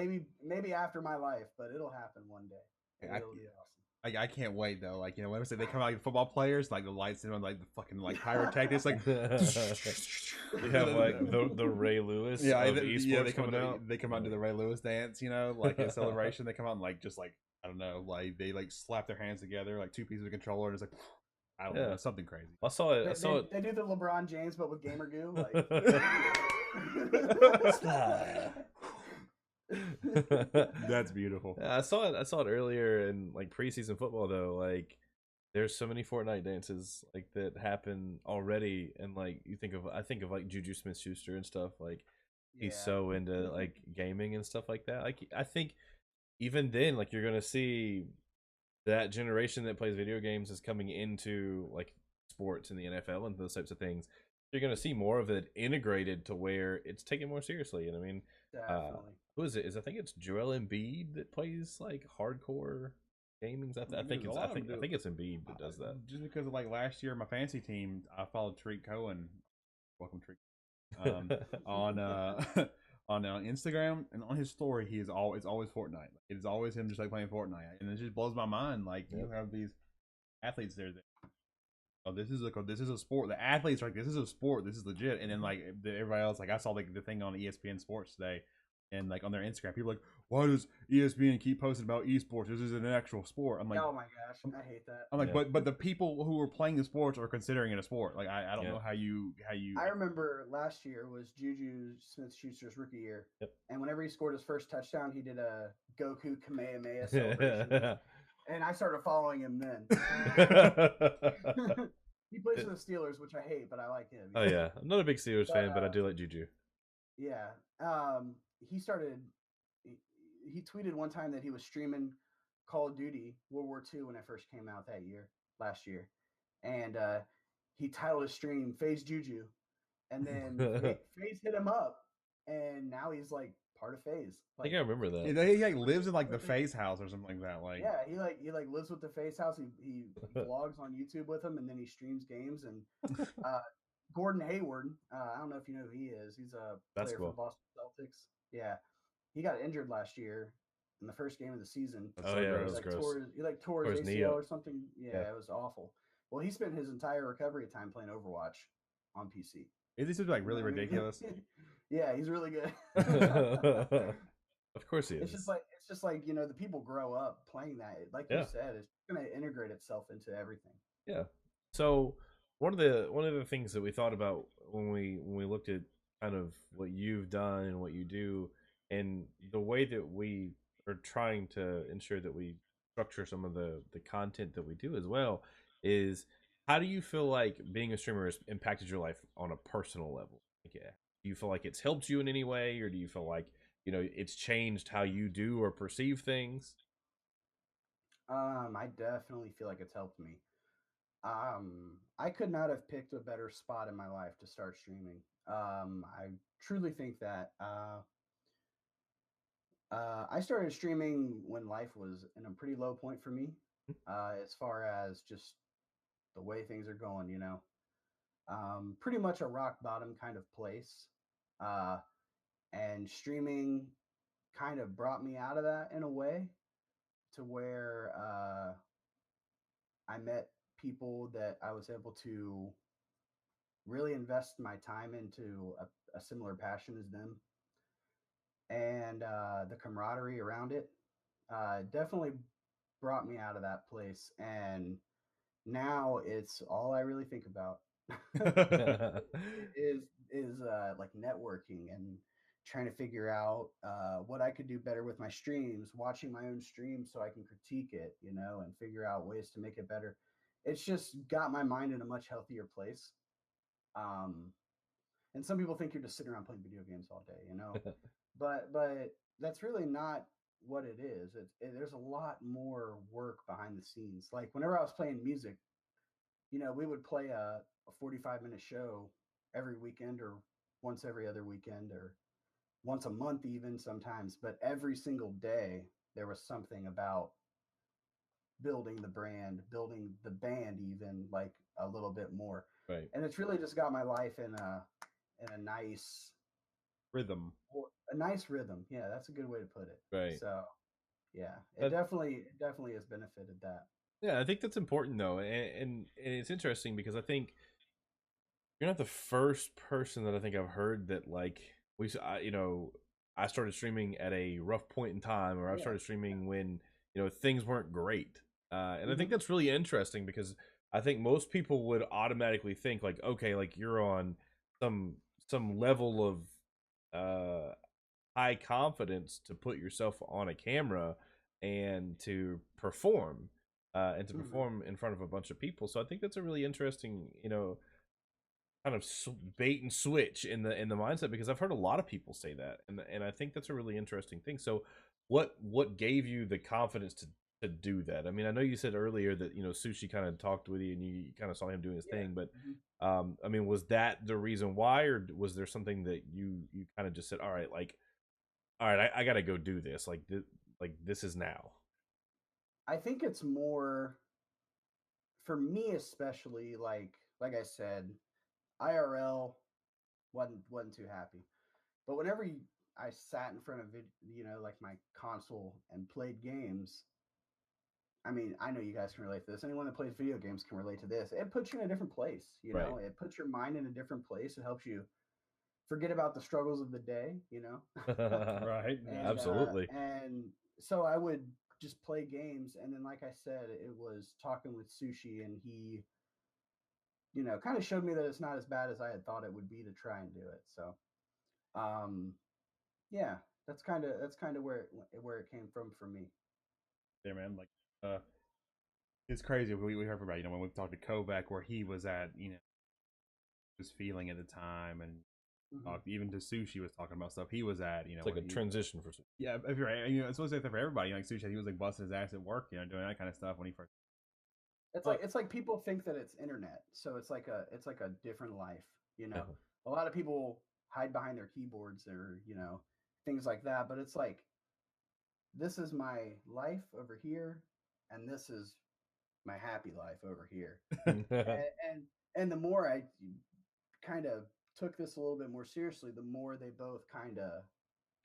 dude. Maybe after my life, but it'll happen one day. It'll be awesome. I can't wait though. Like, whenever they come out like football players, like the lights and like the fucking like pyrotechnics, like you have like the Ray Lewis. They come out. They come out and do the Ray Lewis dance. Like a celebration. They come out and like just like I don't know, like they like slap their hands together like two pieces of controller and it's like. I don't know, something crazy. I saw it. They do the LeBron James, but with gamer goo. Like. That's beautiful. Yeah, I saw it earlier in like preseason football though. Like, there's so many Fortnite dances like that happen already, and like I think of like Juju Smith-Schuster and stuff. Like, he's so into like gaming and stuff like that. Like, I think even then, like you're gonna see. That generation that plays video games is coming into like sports in the NFL and those types of things. You're going to see more of it integrated to where it's taken more seriously. And I mean, who is it? I think it's Joel Embiid that plays like hardcore gaming. I think it's Embiid that does that. Just because of like last year, my fantasy team, I followed Tariq Cohen. Welcome, Tariq. On Instagram and on his story, it's always Fortnite. It is always him just like playing Fortnite, and it just blows my mind. Like you have these athletes there that this is a sport. The athletes are like, this is a sport. This is legit. And then like everybody else, like I saw like the thing on ESPN Sports today, and like on their Instagram, people are like, why does ESPN keep posting about esports? This is an actual sport. I'm like, oh my gosh, I hate that. I'm like, but the people who are playing the sports are considering it a sport. Like I don't know how you. I remember last year was Juju Smith-Schuster's rookie year, and whenever he scored his first touchdown, he did a Goku Kamehameha celebration, and I started following him then. He plays for the Steelers, which I hate, but I like him. Oh yeah, I'm not a big Steelers fan, but I do like Juju. Yeah. He started. He, he tweeted one time that he was streaming Call of Duty World War II when it first came out last year, and he titled his stream "Phase Juju," and then Phase hit him up, and now he's like part of Phase. I think Like, I remember that. He like lives in like the Phase house or something like that. Like, yeah, he like lives with the Phase house. He vlogs on YouTube with him, and then he streams games. And Gordon Hayward, I don't know if you know who he is. He's a player for the Basketball. Boston Celtics. Yeah, he got injured last year in the first game of the season. that's Oh so yeah, that gross. was gross. He like tore Tore his his knee ACL up. or something. Yeah, Yeah. it was awful. Well, he spent his entire recovery time playing Overwatch on PC. Is this like You know really what I mean? ridiculous? Yeah, he's really good. Of course he is. It's just like, you know, the people grow up playing that. Like you Yeah. said, it's going to integrate itself into everything. Yeah. So one of the things that we thought about when we looked at kind of what you've done and what you do, and the way that we are trying to ensure that we structure some of the content that we do as well, is how do you feel like being a streamer has impacted your life on a personal level? Like, yeah. Do you feel like it's helped you in any way, or do you feel like, you know, it's changed how you do or perceive things? I definitely feel like it's helped me. I could not have picked a better spot in my life to start streaming. I truly think that I started streaming when life was in a pretty low point for me, as far as just the way things are going. You know, pretty much a rock bottom kind of place, uh, and streaming kind of brought me out of that in a way to where I met people that I was able to really invest my time into a similar passion as them, and the camaraderie around it definitely brought me out of that place. And now it's all I really think about. Is like networking and trying to figure out what I could do better with my streams, watching my own streams so I can critique it, you know, and figure out ways to make it better. It's just got my mind in a much healthier place. Um, and some people think you're just sitting around playing video games all day, you know, but that's really not what it is. There's a lot more work behind the scenes. Like whenever I was playing music, you know, we would play a 45-minute show every weekend or once every other weekend or once a month even sometimes, but every single day there was something about building the brand, building the band even like a little bit more. Right. And it's really just got my life in Rhythm. a nice rhythm. Yeah, that's a good way to put it. Right. So, yeah, That, it definitely has benefited that. yeah, I think that's important though, and it's interesting because I think you're not the first person that I think I've heard that like you know, I started streaming at a rough point in time, or I Yeah. started streaming when, you know, things weren't great, and I think Mhm. that's really interesting because I think most people would automatically think like, okay, like you're on some some level of uh high confidence to put yourself on a camera and to perform, and to Mhm. perform in front of a bunch of people. So I think that's a really interesting, you know, kind of bait and switch in the mindset, because I've heard a lot of people say that, and I think that's a really interesting thing. So what gave you the confidence to do that? I mean, I know you said earlier that, you know, Sushi kind of talked with you and you kind of saw him doing his Yeah. thing, but Mhm. I mean, was that the reason why, or was there something that you kind of just said, all right, I gotta go do this, like this is now? I think it's more for me, especially like I said, IRL wasn't too happy. But whenever I sat in front of you know, like my console and played games, I mean, I know you guys can relate to this. Anyone that plays video games can relate to this. It puts you in a different place, you Right. know. It puts your mind in a different place. It helps you forget about the struggles of the day, you know. Right. Yeah. Absolutely. And so I would just play games, and then like I said, it was talking with Sushi, and he, you know, kind of showed me that it's not as bad as I had thought it would be to try and do it. So, um, yeah, that's kind of where it came from for me. Yeah, man. Like, it's crazy. We heard about, you know, when we talked to Kovac, where he was at, you know, his feeling at the time, and talked even to Sushi was talking about stuff he was at. You know, It's like a transition for. Yeah, if you're right, you know, it's supposed to be for everybody. Like Sushi, he was like busting his ass at work, you know, doing that kind of stuff when he first. It's like people think that it's internet, so it's like a different life. You know, Yeah. a lot of people hide behind their keyboards or things like that, but it's like this is my life over here, and this is my happy life over here. And the more I kind of took this a little bit more seriously, the more they both kind of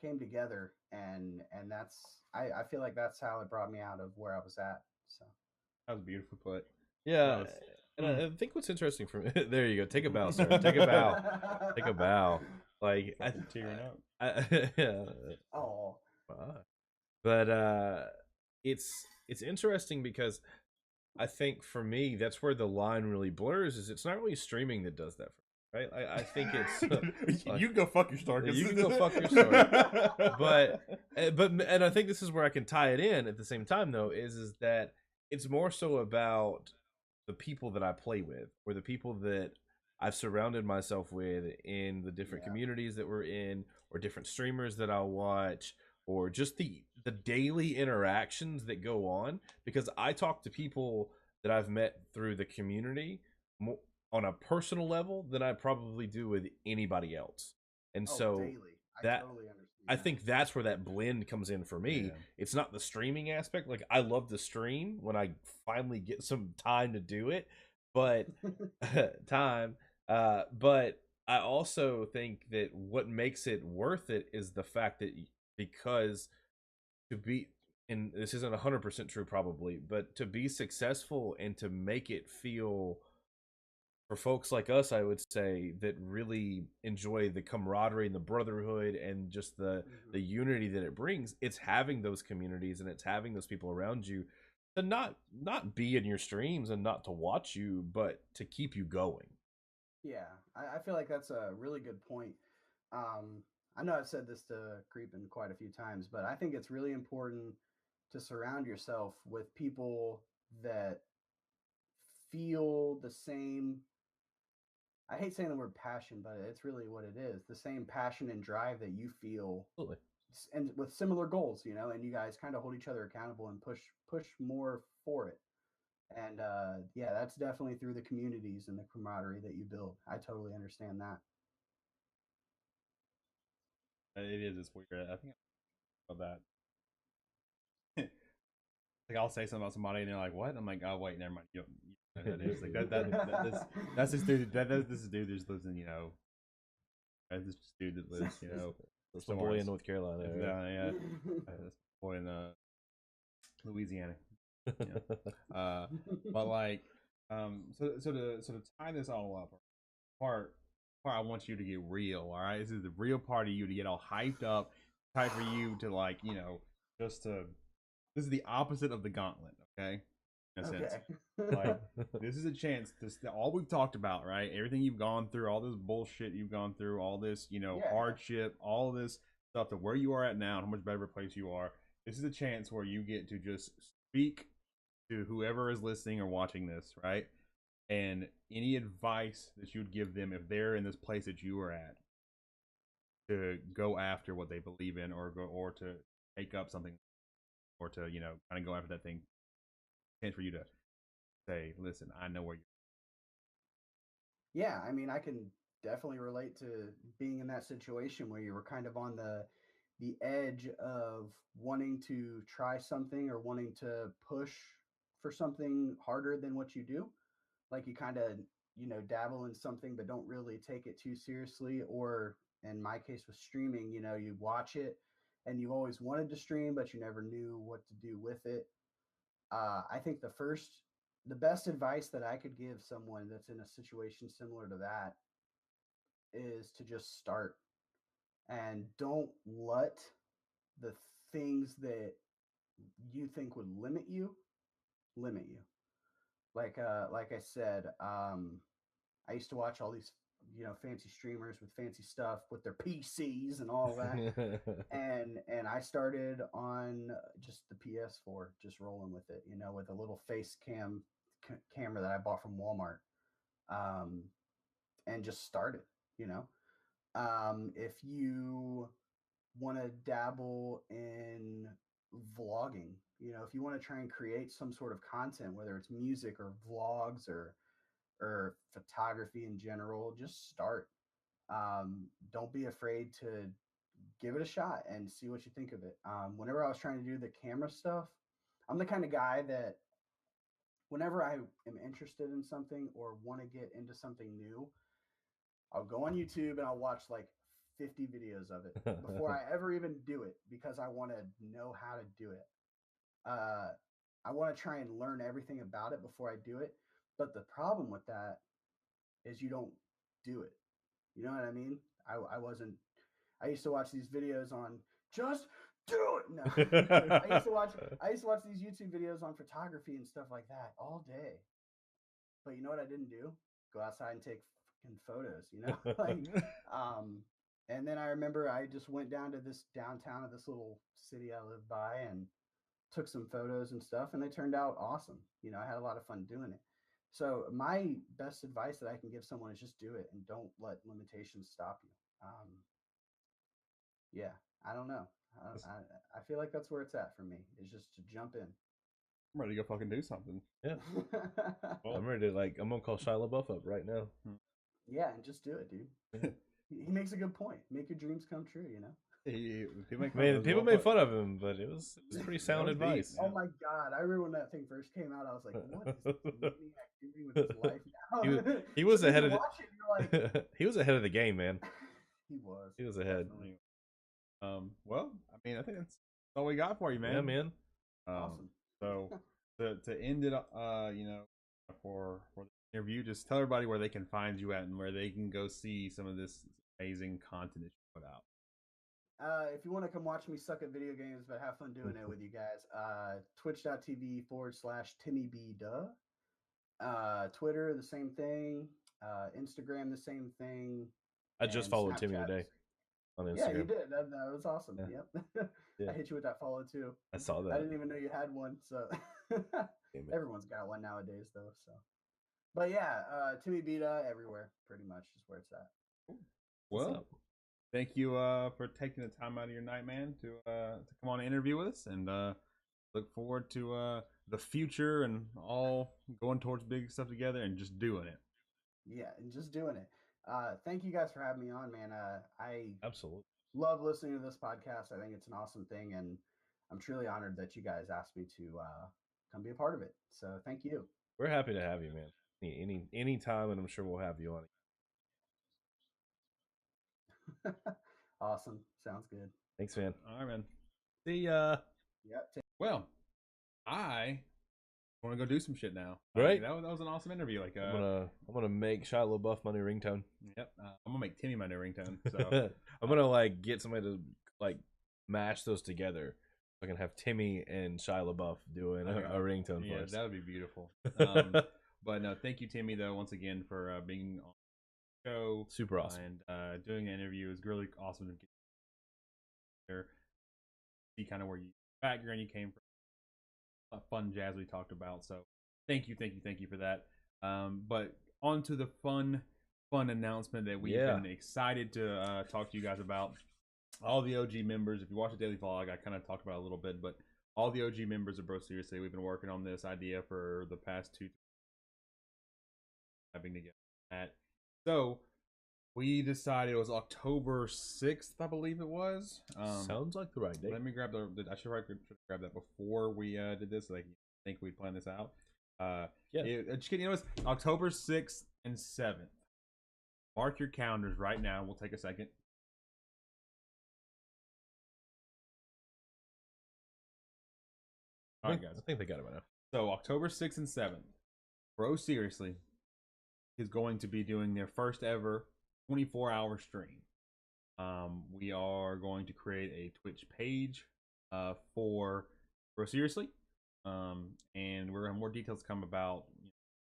came together, and that's I feel like that's how it brought me out of where I was at. So That was beautiful put. Yeah, Was, and I think what's interesting for me. There you go. Take a bow, sir. Take a bow. Take a bow. Like tearing up. Yeah. Oh, But it's interesting because I think for me that's where the line really blurs. Is it's not really streaming that does that for me, right? I think it's you can go fuck your story. You can go fuck your story. but and I think this is where I can tie it in at the same time though is that it's more so about the people that I play with or the people that I've surrounded myself with in the different communities that we're in or different streamers that I'll watch or just the daily interactions that go on because I talk to people that I've met through the community on a personal level than I probably do with anybody else. And so daily. that totally understand. I think that's where that blend comes in for me. Yeah. It's not the streaming aspect. Like I love to stream when I finally get some time to do it, but but I also think that what makes it worth it is the fact that because to be and this isn't 100% true probably, but to be successful and to make it feel for folks like us, I would say that really enjoy the camaraderie and the brotherhood and just the unity that it brings. It's having those communities and it's having those people around you to not be in your streams and not to watch you, but to keep you going. Yeah, I feel like that's a really good point. I know I've said this to Creepin quite a few times, but I think it's really important to surround yourself with people that feel the same. I hate saying the word passion, but it's really what it is. The same passion and drive that you feel Absolutely. and with similar goals, and you guys kind of hold each other accountable and push more for it. And yeah, that's definitely through the communities and the camaraderie that you build. I totally understand that. It is. It's weird. I think about that. Like I'll say something about somebody and they're like, "What?" I'm like, "Oh wait, never mind. You don't know that is like that's this dude. This dude that just lives in this dude that lives That's my boy in North Carolina. Yeah, this boy in Louisiana. Yeah. But like, so to tie this all up, part I want you to get real. All right, this is the real part of you to get all hyped up, time for you to like just to. This is the opposite of the gauntlet, okay? In a sense, like this is a chance. All we've talked about, right? Everything you've gone through, all this bullshit you've gone through, all this, hardship, all this stuff to where you are at now, and how much better place you are. This is a chance where you get to just speak to whoever is listening or watching this, right? And any advice that you'd give them if they're in this place that you are at to go after what they believe in, or to take up something, or to kind of go after that thing. Chance for you to say, "Listen, I know where you're." Yeah, I mean, I can definitely relate to being in that situation where you were kind of on the edge of wanting to try something or wanting to push for something harder than what you do. Like you kind of, dabble in something but don't really take it too seriously. Or in my case with streaming, you watch it and you've always wanted to stream, but you never knew what to do with it. I think the best advice that I could give someone that's in a situation similar to that is to just start and don't let the things that you think would limit you. Like I said, I used to watch all these fancy streamers with fancy stuff with their PCs and all that. and I started on just the PS4, just rolling with it, with a little face camera that I bought from Walmart, and just started, you know. If you want to dabble in vlogging, if you want to try and create some sort of content, whether it's music or vlogs or photography in general, just start. Don't be afraid to give it a shot and see what you think of it. Whenever I was trying to do the camera stuff, I'm the kind of guy that whenever I am interested in something or want to get into something new, I'll go on YouTube and I'll watch like 50 videos of it before I ever even do it because I want to know how to do it. I want to try and learn everything about it before I do it. But the problem with that is you don't do it. You know what I mean? I wasn't. I used to watch these videos on just do it. No, I used to watch these YouTube videos on photography and stuff like that all day. But you know what I didn't do? Go outside and take fucking photos. And then I remember I just went down to this downtown of this little city I live by and took some photos and stuff, and they turned out awesome. I had a lot of fun doing it. So my best advice that I can give someone is just do it and don't let limitations stop you. Yeah, I don't know. I feel like that's where it's at for me, is just to jump in. I'm ready to go fucking do something. Yeah. Well, I'm ready to I'm gonna call Shia LaBeouf up right now. Yeah, and just do it, dude. He makes a good point. Make your dreams come true, People made fun of him, but it was pretty sound advice. Deep, oh my god! I remember when that thing first came out. I was like, "What is this maniac doing with his life now?" He was ahead of he was ahead of the game, man. He was. He was ahead. Well, I mean, I think that's all we got for you, man. Yeah, man. Awesome. So to end it, for the interview, just tell everybody where they can find you at and where they can go see some of this amazing content that you put out. If you want to come watch me suck at video games but have fun doing it with you guys, twitch.tv/TimmyBDuh. Twitter, the same thing. Instagram, the same thing. I just followed Timmy today on Instagram. Yeah, you did. That was awesome. Yeah. Yep. Yeah. I hit you with that follow too. I saw that. I didn't even know you had one. So everyone's got one nowadays, though. So, but yeah, TimmyBDuh everywhere, pretty much is where it's at. Well, thank you for taking the time out of your night, man, to come on and interview with us, and look forward to the future and all going towards big stuff together and just doing it. Yeah, and just doing it. Thank you guys for having me on, man. I absolutely love listening to this podcast. I think it's an awesome thing, and I'm truly honored that you guys asked me to come be a part of it. So thank you. We're happy to have you, man. Any time, and I'm sure we'll have you on. Awesome. Sounds good. Thanks, man. All right, man. See ya. Yep. Well, I want to go do some shit now. Right. That was an awesome interview. Like, I'm gonna make Shia LaBeouf my new ringtone. Yep. I'm gonna make Timmy my new ringtone. So I'm gonna get somebody to mash those together. I can have Timmy and Shia LaBeouf doing a ringtone for us. That would be beautiful. But no, thank you, Timmy, though, once again for being on the show. Super awesome. And doing an interview is really awesome to get there. See kind of where you background you came from. Fun jazz we talked about. So thank you for that. But on to the fun announcement that we've been excited to talk to you guys about. All the OG members, if you watch the daily vlog, I kind of talked about it a little bit, but all the OG members of Bro Seriously, we've been working on this idea for the past 2 having to get that. So we decided it was October 6th, I believe it was. Sounds like the right date. Let me grab I should grab that before we did this. So I think we'd plan this out. Just kidding. It was October 6th and 7th. Mark your calendars right now. We'll take a second. All right, guys. I think they got it right now. So October 6th and 7th, Bro Seriously is going to be doing their first ever 24-hour stream. We are going to create a Twitch page for Bro Seriously, and we're gonna have more details come about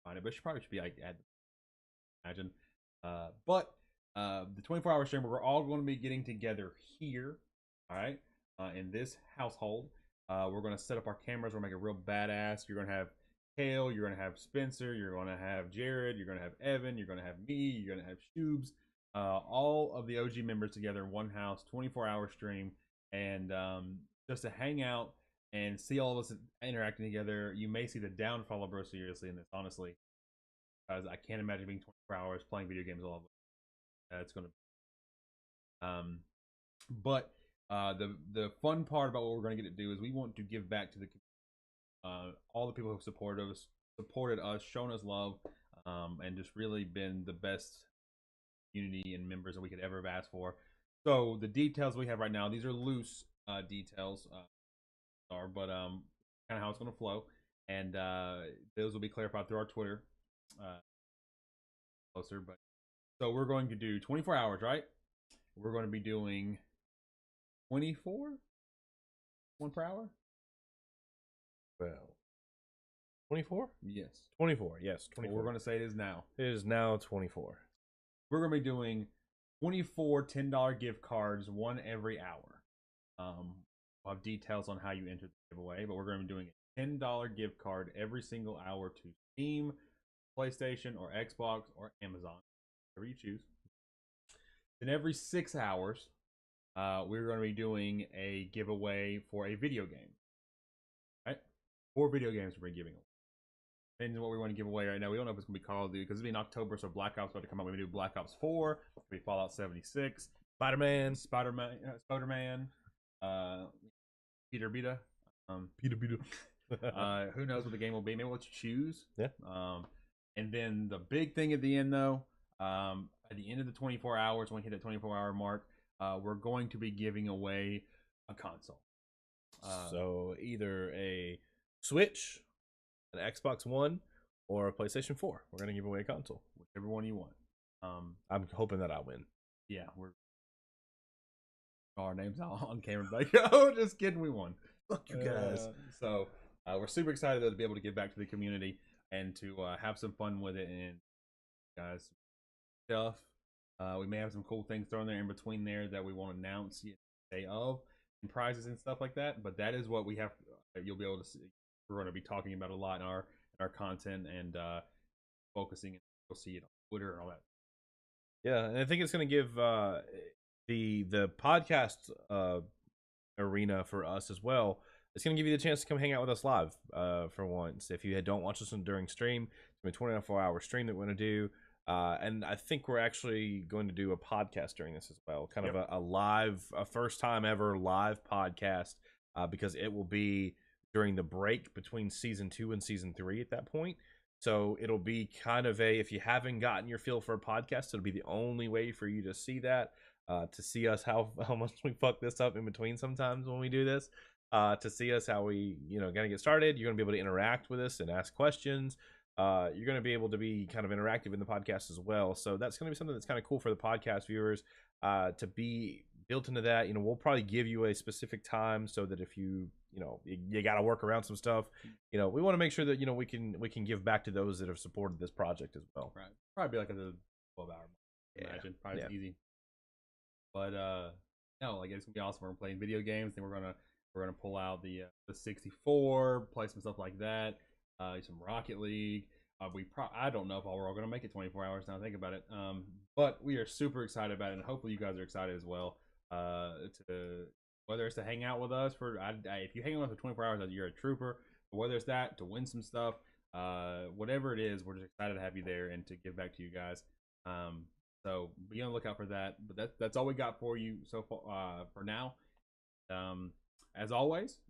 it, but it should be imagine. But the 24-hour stream, we're all going to be getting together here, all right, in this household. We're going to set up our cameras. We're going to make it real badass. You're going to have Kale. You're going to have Spencer. You're going to have Jared. You're going to have Evan. You're going to have me. You're going to have Shoobs. all of the OG members together in one house, 24-hour stream, and just to hang out and see all of us interacting together. You may see the downfall of Bro Seriously in this, honestly, because I can't imagine being 24 hours playing video games all of it. It's gonna. But the fun part about what we're going to get to do is we want to give back to the all the people who supported us, shown us love, and just really been the best community and members that we could ever have asked for. So the details we have right now, these are loose details, but kind of how it's going to flow, and those will be clarified through our Twitter closer. But so we're going to do 24 hours, right? We're going to be doing 24, 1 per hour. Well, 24? Yes. 24, yes. 24. We're going to say it is now. It is now 24. We're going to be doing 24 $10 gift cards, one every hour. We'll have details on how you enter the giveaway, but we're going to be doing a $10 gift card every single hour to Steam, PlayStation, or Xbox, or Amazon, whatever you choose. Then every 6 hours, we're going to be doing a giveaway for a video game. Right? 4 video games we're giving away. Depends on what we want to give away right now. We don't know if it's going to be Call of Duty because it's been October, so Black Ops is about to come out. We're going to do Black Ops 4. It's going to be Fallout 76. Spider-Man. TimmyBDuh. TimmyBDuh. Who knows what the game will be? Maybe we'll let you choose. Yeah. And then the big thing at the end, though, at the end of the 24 hours, when we hit that 24-hour mark, we're going to be giving away a console. So either a Switch, an Xbox One, or a PlayStation 4. We're going to give away a console. Whichever one you want. I'm hoping that I win. Yeah, we're our names out on camera. Like, oh, just kidding, we won. Fuck you guys. So we're super excited though, to be able to give back to the community and to have some fun with it. And guys, stuff. We may have some cool things thrown there in between there that we won't announce the day of, and prizes and stuff like that. But that is what we have. You'll be able to see. We're going to be talking about a lot in our content and focusing. You'll see it on Twitter and all that. Yeah, and I think it's going to give the podcast arena for us as well. It's going to give you the chance to come hang out with us live for once. If you don't watch us during stream, it's going to be a 24-hour stream that we're going to do. And I think we're actually going to do a podcast during this as well. Kind of a first time ever live podcast because it will be during the break between season 2 and season 3 at that point. So it'll be kind of if you haven't gotten your feel for a podcast, it'll be the only way for you to see that, to see us how much we fuck this up in between sometimes when we do this, to see us how we, gonna get started. You're gonna be able to interact with us and ask questions. You're gonna be able to be kind of interactive in the podcast as well. So that's gonna be something that's kind of cool for the podcast viewers to be built into that. We'll probably give you a specific time so that if you got to work around some stuff, we want to make sure that we can give back to those that have supported this project as well. Right, probably be like a 12-hour. Imagine probably easy. But no, like it's gonna be awesome. We're playing video games, then we're gonna pull out the 64, play some stuff like that, some Rocket League. I don't know if we're all gonna make it 24 hours now. Think about it. But we are super excited about it, and hopefully you guys are excited as well. To whether it's to hang out with us if you hang out with us for 24 hours, you're a trooper. Or whether it's that to win some stuff, whatever it is, we're just excited to have you there and to give back to you guys. So be on the lookout for that. But that's all we got for you so far for now. As always,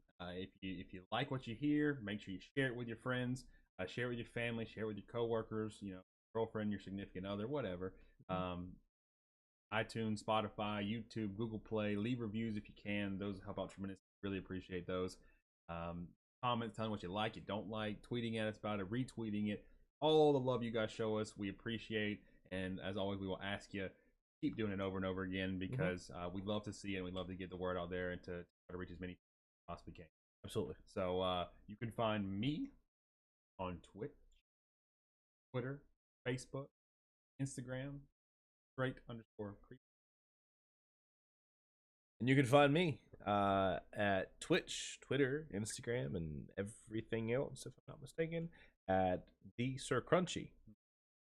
if you like what you hear, make sure you share it with your friends, share it with your family, share it with your coworkers, girlfriend, your significant other, whatever. iTunes, Spotify, YouTube, Google Play. Leave reviews if you can. Those help out tremendously. Really appreciate those. Comments, telling what you like, you don't like, tweeting at us about it, retweeting it. All the love you guys show us, we appreciate. And as always, we will ask you keep doing it over and over again because we love to see it and we love to get the word out there and to try to reach as many people as possibly can. Absolutely. So you can find me on Twitch, Twitter, Facebook, Instagram, _creep. And you can find me at Twitch, Twitter, Instagram, and everything else, if I'm not mistaken, at the Sir Crunchy.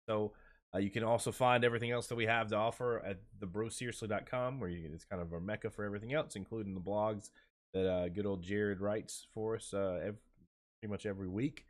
So You can also find everything else that we have to offer at thebroseriously.com, where it's kind of our mecca for everything else, including the blogs that good old Jared writes for us pretty much every week.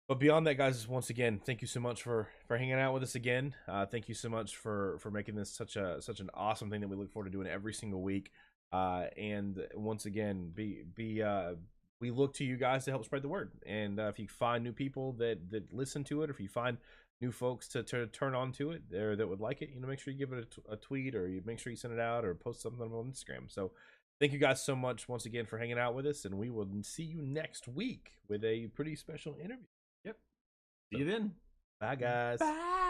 But beyond that, guys, once again, thank you so much for hanging out with us again. Thank you so much for making this such an awesome thing that we look forward to doing every single week. And once again, we look to you guys to help spread the word. And if you find new people that listen to it, or if you find new folks to turn on to it there that would like it, make sure you give it a tweet, or you make sure you send it out or post something on Instagram. So thank you guys so much once again for hanging out with us, and we will see you next week with a pretty special interview. Yep. See you then. Bye, guys. Bye.